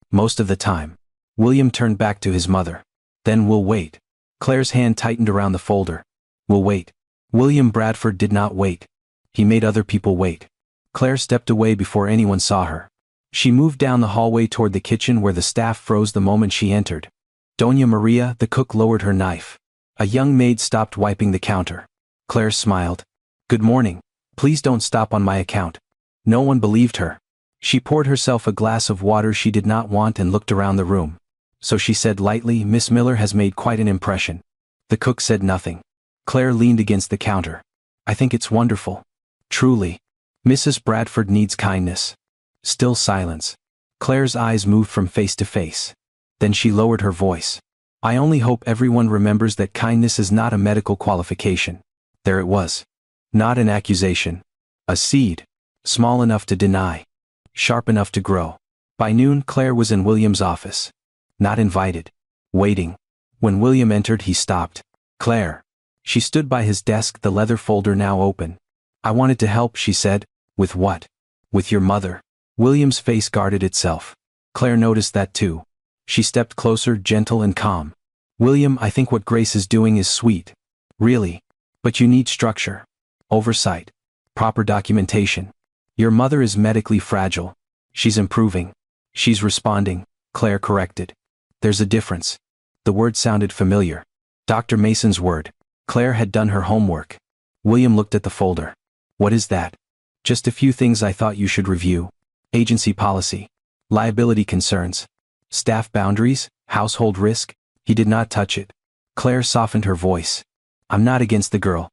"Most of the time." William turned back to his mother. "Then we'll wait." Claire's hand tightened around the folder. "We'll wait." William Bradford did not wait. He made other people wait. Claire stepped away before anyone saw her. She moved down the hallway toward the kitchen where the staff froze the moment she entered. Doña Maria, the cook, lowered her knife. A young maid stopped wiping the counter. Claire smiled. "Good morning. Please don't stop on my account." No one believed her. She poured herself a glass of water she did not want and looked around the room. So she said lightly, "Miss Miller has made quite an impression." The cook said nothing. Claire leaned against the counter. "I think it's wonderful. Truly. Mrs. Bradford needs kindness." Still silence. Claire's eyes moved from face to face. Then she lowered her voice. "I only hope everyone remembers that kindness is not a medical qualification." There it was. Not an accusation. A seed. Small enough to deny. Sharp enough to grow. By noon, Claire was in William's office. Not invited. Waiting. When William entered, he stopped. "Claire." She stood by his desk, the leather folder now open. "I wanted to help," she said. "With what?" "With your mother." William's face guarded itself. Claire noticed that too. She stepped closer, gentle and calm. "William, I think what Grace is doing is sweet. Really. But you need structure. Oversight. Proper documentation. Your mother is medically fragile. She's improving. She's responding," Claire corrected. "There's a difference." The word sounded familiar. Dr. Mason's word. Claire had done her homework. William looked at the folder. "What is that?" "Just a few things I thought you should review. Agency policy. Liability concerns. Staff boundaries, household risk." He did not touch it. Claire softened her voice. "I'm not against the girl."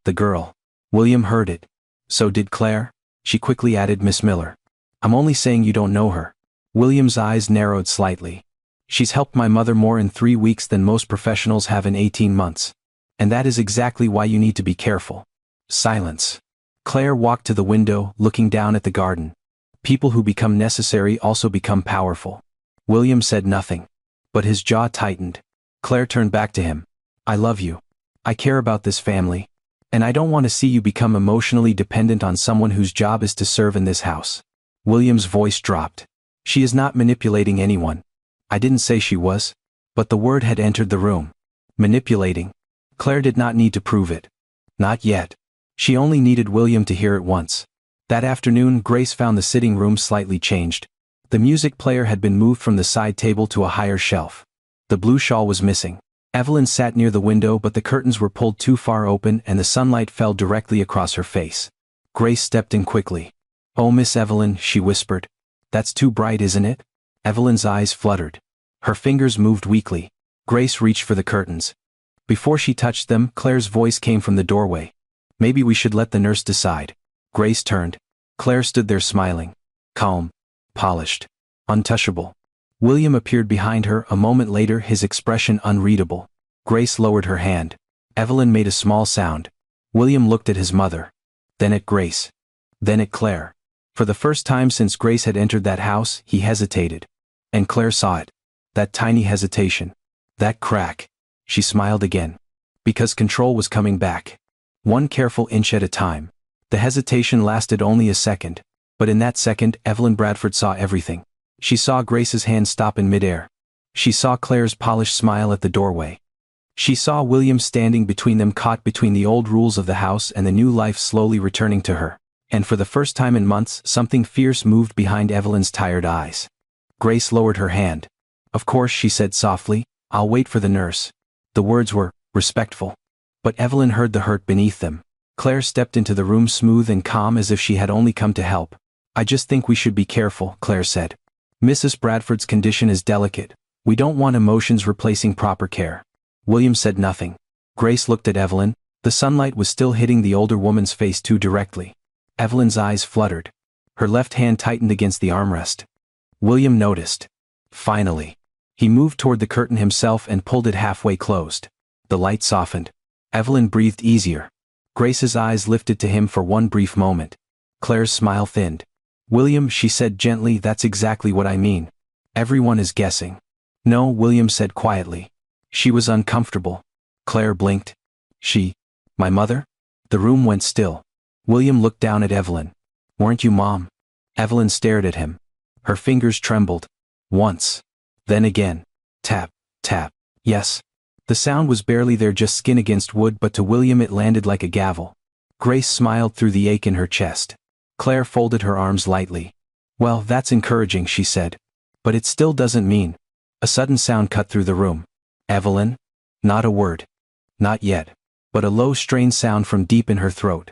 The girl. William heard it. So did Claire. She quickly added, "Miss Miller. I'm only saying you don't know her." William's eyes narrowed slightly. "She's helped my mother more in 3 weeks than most professionals have in 18 months. And that is exactly why you need to be careful." Silence. Claire walked to the window, looking down at the garden. People who become necessary also become powerful. William said nothing. But his jaw tightened. Claire turned back to him. "I love you. I care about this family. And I don't want to see you become emotionally dependent on someone whose job is to serve in this house." William's voice dropped. "She is not manipulating anyone." "I didn't say she was." But the word had entered the room. Manipulating. Claire did not need to prove it. Not yet. She only needed William to hear it once. That afternoon, Grace found the sitting room slightly changed. The music player had been moved from the side table to a higher shelf. The blue shawl was missing. Evelyn sat near the window, but the curtains were pulled too far open and the sunlight fell directly across her face. Grace stepped in quickly. "Oh, Miss Evelyn," she whispered. "That's too bright, isn't it?" Evelyn's eyes fluttered. Her fingers moved weakly. Grace reached for the curtains. Before she touched them, Claire's voice came from the doorway. "Maybe we should let the nurse decide." Grace turned. Claire stood there smiling. Calm. Polished. Untouchable. William appeared behind her, a moment later, his expression unreadable. Grace lowered her hand. Evelyn made a small sound. William looked at his mother. Then at Grace. Then at Claire. For the first time since Grace had entered that house, he hesitated. And Claire saw it. That tiny hesitation. That crack. She smiled again. Because control was coming back. One careful inch at a time. The hesitation lasted only a second. But in that second, Evelyn Bradford saw everything. She saw Grace's hand stop in midair. She saw Claire's polished smile at the doorway. She saw William standing between them, caught between the old rules of the house and the new life slowly returning to her. And for the first time in months, something fierce moved behind Evelyn's tired eyes. Grace lowered her hand. "Of course," she said softly, "I'll wait for the nurse." The words were respectful. But Evelyn heard the hurt beneath them. Claire stepped into the room smooth and calm as if she had only come to help. "I just think we should be careful," Claire said. "Mrs. Bradford's condition is delicate. We don't want emotions replacing proper care." William said nothing. Grace looked at Evelyn. The sunlight was still hitting the older woman's face too directly. Evelyn's eyes fluttered. Her left hand tightened against the armrest. William noticed. Finally. He moved toward the curtain himself and pulled it halfway closed. The light softened. Evelyn breathed easier. Grace's eyes lifted to him for one brief moment. Claire's smile thinned. "William," she said gently, "that's exactly what I mean. Everyone is guessing." "No," William said quietly. She was uncomfortable. Claire blinked. My mother?" The room went still. William looked down at Evelyn. "Weren't you, Mom?" Evelyn stared at him. Her fingers trembled. Once. Then again. Tap, tap. Yes. The sound was barely there, just skin against wood, but to William it landed like a gavel. Grace smiled through the ache in her chest. Claire folded her arms lightly. "Well, that's encouraging," she said. "But it still doesn't mean." A sudden sound cut through the room. "Evelyn?" Not a word. Not yet. But a low strained sound from deep in her throat.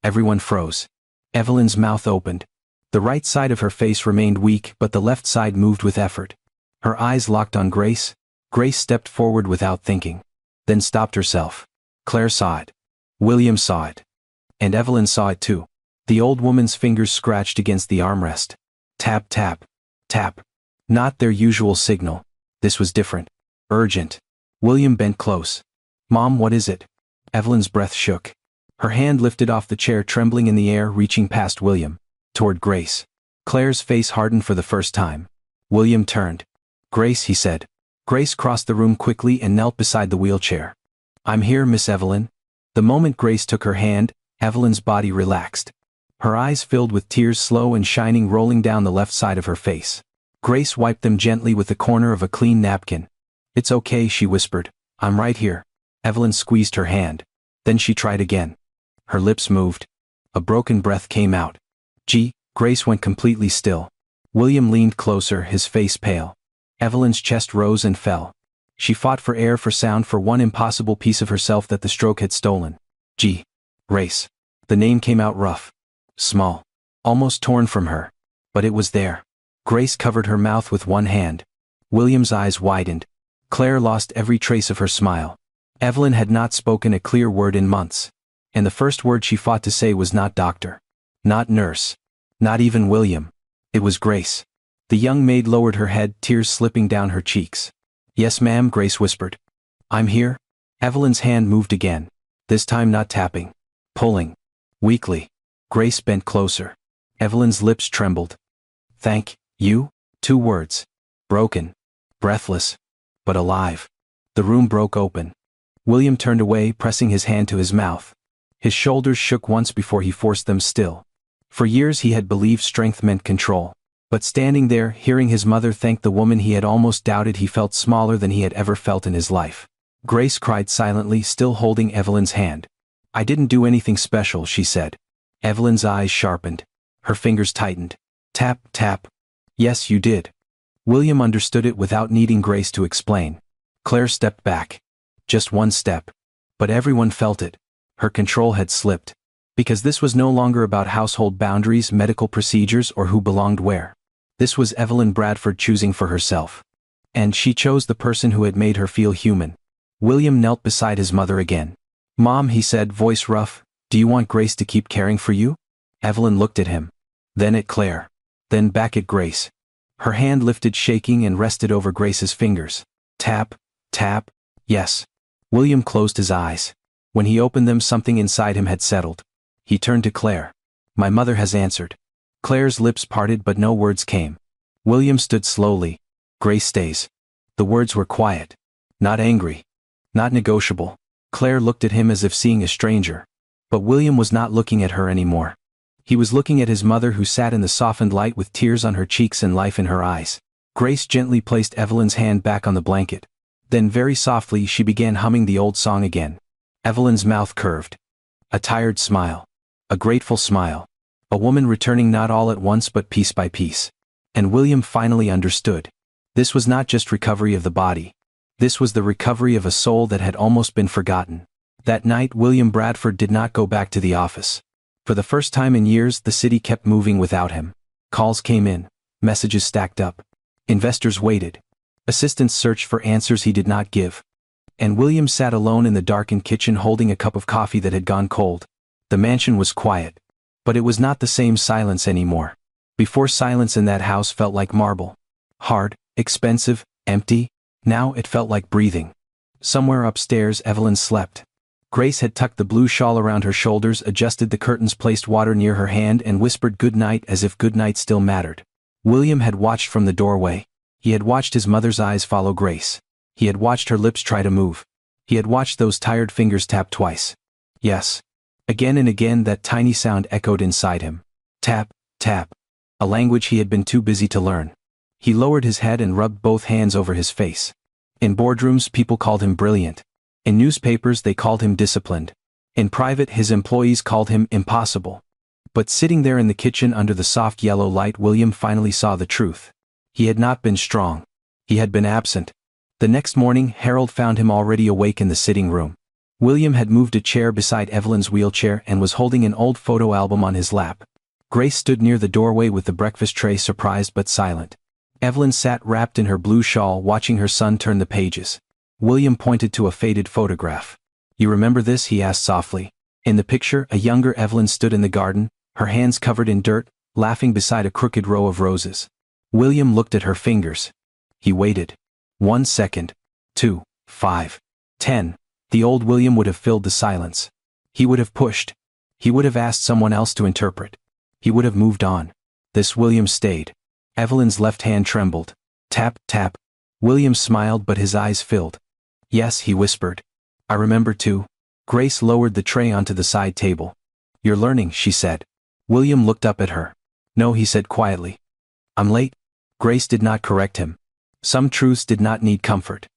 Everyone froze. Evelyn's mouth opened. The right side of her face remained weak, but the left side moved with effort. Her eyes locked on Grace. Grace stepped forward without thinking. Then stopped herself. Claire saw it. William saw it. And Evelyn saw it too. The old woman's fingers scratched against the armrest. Tap, tap, tap. Not their usual signal. This was different. Urgent. William bent close. "Mom, what is it?" Evelyn's breath shook. Her hand lifted off the chair, trembling in the air, reaching past William. Toward Grace. Claire's face hardened for the first time. William turned. "Grace," he said. Grace crossed the room quickly and knelt beside the wheelchair. "I'm here, Miss Evelyn." The moment Grace took her hand, Evelyn's body relaxed. Her eyes filled with tears, slow and shining, rolling down the left side of her face. Grace wiped them gently with the corner of a clean napkin. "It's okay," she whispered. "I'm right here." Evelyn squeezed her hand. Then she tried again. Her lips moved. A broken breath came out. Grace went completely still. William leaned closer, his face pale. Evelyn's chest rose and fell. She fought for air, for sound, for one impossible piece of herself that the stroke had stolen. Race. The name came out rough. Small. Almost torn from her. But it was there. Grace covered her mouth with one hand. William's eyes widened. Claire lost every trace of her smile. Evelyn had not spoken a clear word in months. And the first word she fought to say was not doctor. Not nurse. Not even William. It was Grace. The young maid lowered her head, tears slipping down her cheeks. "Yes, ma'am," Grace whispered. "I'm here." Evelyn's hand moved again. This time not tapping. Pulling. Weakly. Grace bent closer. Evelyn's lips trembled. "Thank you?" 2 words. Broken. Breathless. But alive. The room broke open. William turned away, pressing his hand to his mouth. His shoulders shook once before he forced them still. For years he had believed strength meant control. But standing there, hearing his mother thank the woman he had almost doubted, he felt smaller than he had ever felt in his life. Grace cried silently, still holding Evelyn's hand. "I didn't do anything special," she said. Evelyn's eyes sharpened. Her fingers tightened. Tap, tap. "Yes, you did." William understood it without needing Grace to explain. Claire stepped back. Just one step. But everyone felt it. Her control had slipped. Because this was no longer about household boundaries, medical procedures, or who belonged where. This was Evelyn Bradford choosing for herself. And she chose the person who had made her feel human. William knelt beside his mother again. "Mom," he said, voice rough, "do you want Grace to keep caring for you?" Evelyn looked at him. Then at Claire. Then back at Grace. Her hand lifted, shaking, and rested over Grace's fingers. Tap, tap, yes. William closed his eyes. When he opened them, something inside him had settled. He turned to Claire. "My mother has answered." Claire's lips parted but no words came. William stood slowly. "Grace stays." The words were quiet. Not angry. Not negotiable. Claire looked at him as if seeing a stranger. But William was not looking at her anymore. He was looking at his mother, who sat in the softened light with tears on her cheeks and life in her eyes. Grace gently placed Evelyn's hand back on the blanket. Then very softly she began humming the old song again. Evelyn's mouth curved. A tired smile. A grateful smile. A woman returning not all at once but piece by piece. And William finally understood. This was not just recovery of the body. This was the recovery of a soul that had almost been forgotten. That night William Bradford did not go back to the office. For the first time in years, the city kept moving without him. Calls came in. Messages stacked up. Investors waited. Assistants searched for answers he did not give. And William sat alone in the darkened kitchen, holding a cup of coffee that had gone cold. The mansion was quiet. But it was not the same silence anymore. Before, silence in that house felt like marble. Hard, expensive, empty. Now it felt like breathing. Somewhere upstairs Evelyn slept. Grace had tucked the blue shawl around her shoulders, adjusted the curtains, placed water near her hand, and whispered good night as if good night still mattered. William had watched from the doorway. He had watched his mother's eyes follow Grace. He had watched her lips try to move. He had watched those tired fingers tap twice. Yes. Again and again that tiny sound echoed inside him. Tap, tap. A language he had been too busy to learn. He lowered his head and rubbed both hands over his face. In boardrooms people called him brilliant. In newspapers they called him disciplined. In private his employees called him impossible. But sitting there in the kitchen under the soft yellow light, William finally saw the truth. He had not been strong. He had been absent. The next morning Harold found him already awake in the sitting room. William had moved a chair beside Evelyn's wheelchair and was holding an old photo album on his lap. Grace stood near the doorway with the breakfast tray, surprised but silent. Evelyn sat wrapped in her blue shawl, watching her son turn the pages. William pointed to a faded photograph. "You remember this?" he asked softly. In the picture, a younger Evelyn stood in the garden, her hands covered in dirt, laughing beside a crooked row of roses. William looked at her fingers. He waited. 1 second. 2, 5, 10. The old William would have filled the silence. He would have pushed. He would have asked someone else to interpret. He would have moved on. This William stayed. Evelyn's left hand trembled. Tap, tap. William smiled, but his eyes filled. "Yes," he whispered. "I remember too." Grace lowered the tray onto the side table. "You're learning," she said. William looked up at her. "No," he said quietly. "I'm late." Grace did not correct him. Some truths did not need comfort.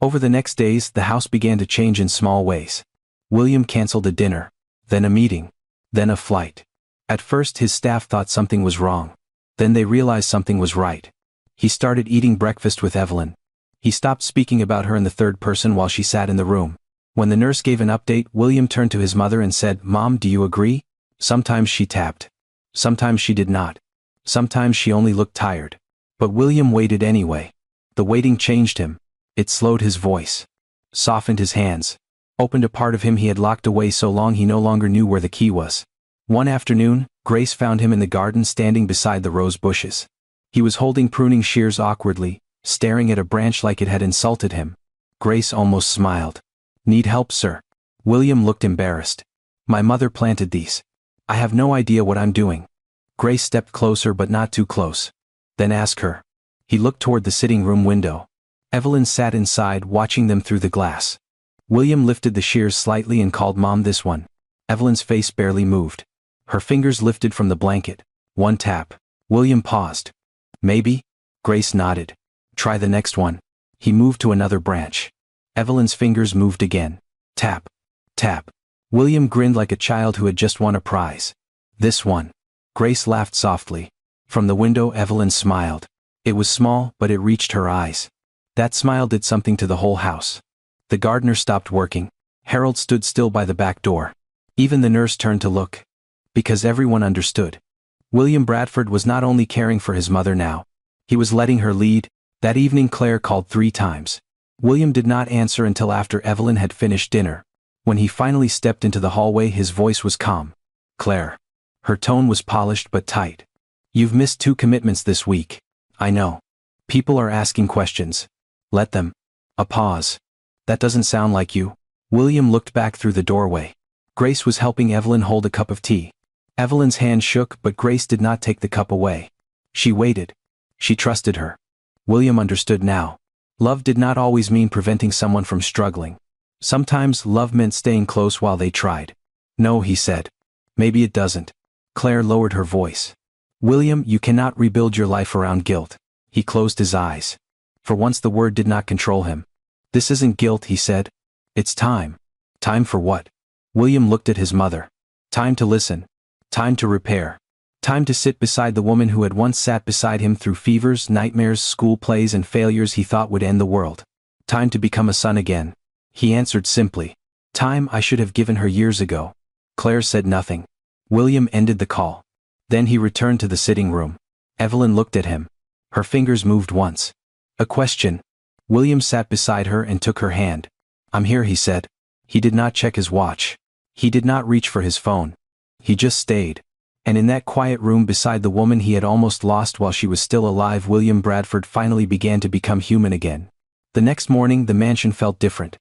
Over the next days, the house began to change in small ways. William canceled a dinner, then a meeting, then a flight. At first his staff thought something was wrong. Then they realized something was right. He started eating breakfast with Evelyn. He stopped speaking about her in the third person while she sat in the room. When the nurse gave an update, William turned to his mother and said, "Mom, do you agree?" Sometimes she tapped. Sometimes she did not. Sometimes she only looked tired. But William waited anyway. The waiting changed him. It slowed his voice. Softened his hands. Opened a part of him he had locked away so long he no longer knew where the key was. One afternoon, Grace found him in the garden, standing beside the rose bushes. He was holding pruning shears awkwardly, staring at a branch like it had insulted him. Grace almost smiled. "Need help, sir?" William looked embarrassed. "My mother planted these. I have no idea what I'm doing." Grace stepped closer, but not too close. "Then ask her." He looked toward the sitting room window. Evelyn sat inside, watching them through the glass. William lifted the shears slightly and called, "Mom, this one." Evelyn's face barely moved. Her fingers lifted from the blanket. One tap. William paused. Maybe? Grace nodded. Try the next one. He moved to another branch. Evelyn's fingers moved again. Tap. Tap. William grinned like a child who had just won a prize. This one. Grace laughed softly. From the window Evelyn smiled. It was small, but it reached her eyes. That smile did something to the whole house. The gardener stopped working. Harold stood still by the back door. Even the nurse turned to look. Because everyone understood. William Bradford was not only caring for his mother now. He was letting her lead. That evening Claire called 3 times. William did not answer until after Evelyn had finished dinner. When he finally stepped into the hallway his voice was calm. Claire. Her tone was polished but tight. You've missed 2 commitments this week. I know. People are asking questions. Let them. A pause. That doesn't sound like you. William looked back through the doorway. Grace was helping Evelyn hold a cup of tea. Evelyn's hand shook but Grace did not take the cup away. She waited. She trusted her. William understood now. Love did not always mean preventing someone from struggling. Sometimes love meant staying close while they tried. No, he said. Maybe it doesn't. Claire lowered her voice. William, you cannot rebuild your life around guilt. He closed his eyes. For once the word did not control him. This isn't guilt, he said. It's time. Time for what? William looked at his mother. Time to listen. Time to repair. Time to sit beside the woman who had once sat beside him through fevers, nightmares, school plays and failures he thought would end the world. Time to become a son again. He answered simply. Time I should have given her years ago. Claire said nothing. William ended the call. Then he returned to the sitting room. Evelyn looked at him. Her fingers moved once. A question. William sat beside her and took her hand. I'm here, he said. He did not check his watch. He did not reach for his phone. He just stayed. And in that quiet room beside the woman he had almost lost while she was still alive, William Bradford finally began to become human again. The next morning the mansion felt different.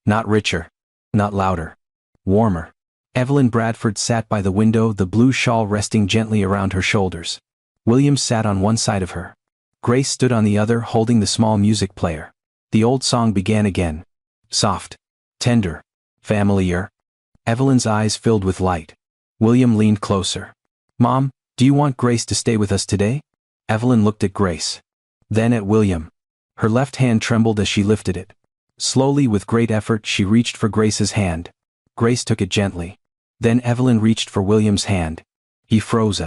Not richer. Not louder. Warmer. Evelyn Bradford sat by the window, the blue shawl resting gently around her shoulders. William sat on one side of her. Grace stood on the other, holding the small music player. The old song began again. Soft. Tender. Familiar. Evelyn's eyes filled with light. William leaned closer. Mom, do you want Grace to stay with us today? Evelyn looked at Grace. Then at William. Her left hand trembled as she lifted it. Slowly, with great effort, she reached for Grace's hand. Grace took it gently. Then Evelyn reached for William's hand. He froze.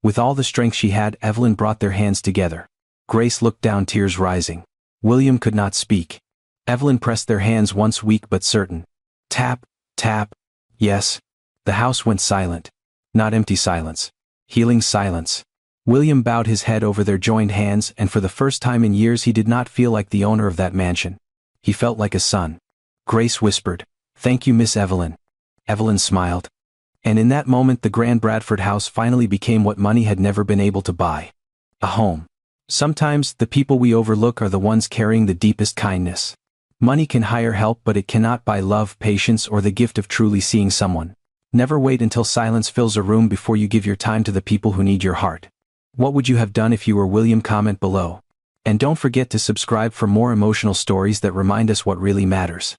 With all the strength she had, Evelyn brought their hands together. Grace looked down, tears rising. William could not speak. Evelyn pressed their hands once, weak but certain. Tap, tap. Yes. The house went silent. Not empty silence. Healing silence. William bowed his head over their joined hands, and for the first time in years he did not feel like the owner of that mansion. He felt like a son. Grace whispered, "Thank you, Miss Evelyn." Evelyn smiled. And in that moment the grand Bradford house finally became what money had never been able to buy. A home. Sometimes the people we overlook are the ones carrying the deepest kindness. Money can hire help, but it cannot buy love, patience, or the gift of truly seeing someone. Never wait until silence fills a room before you give your time to the people who need your heart. What would you have done if you were William? Comment below. And don't forget to subscribe for more emotional stories that remind us what really matters.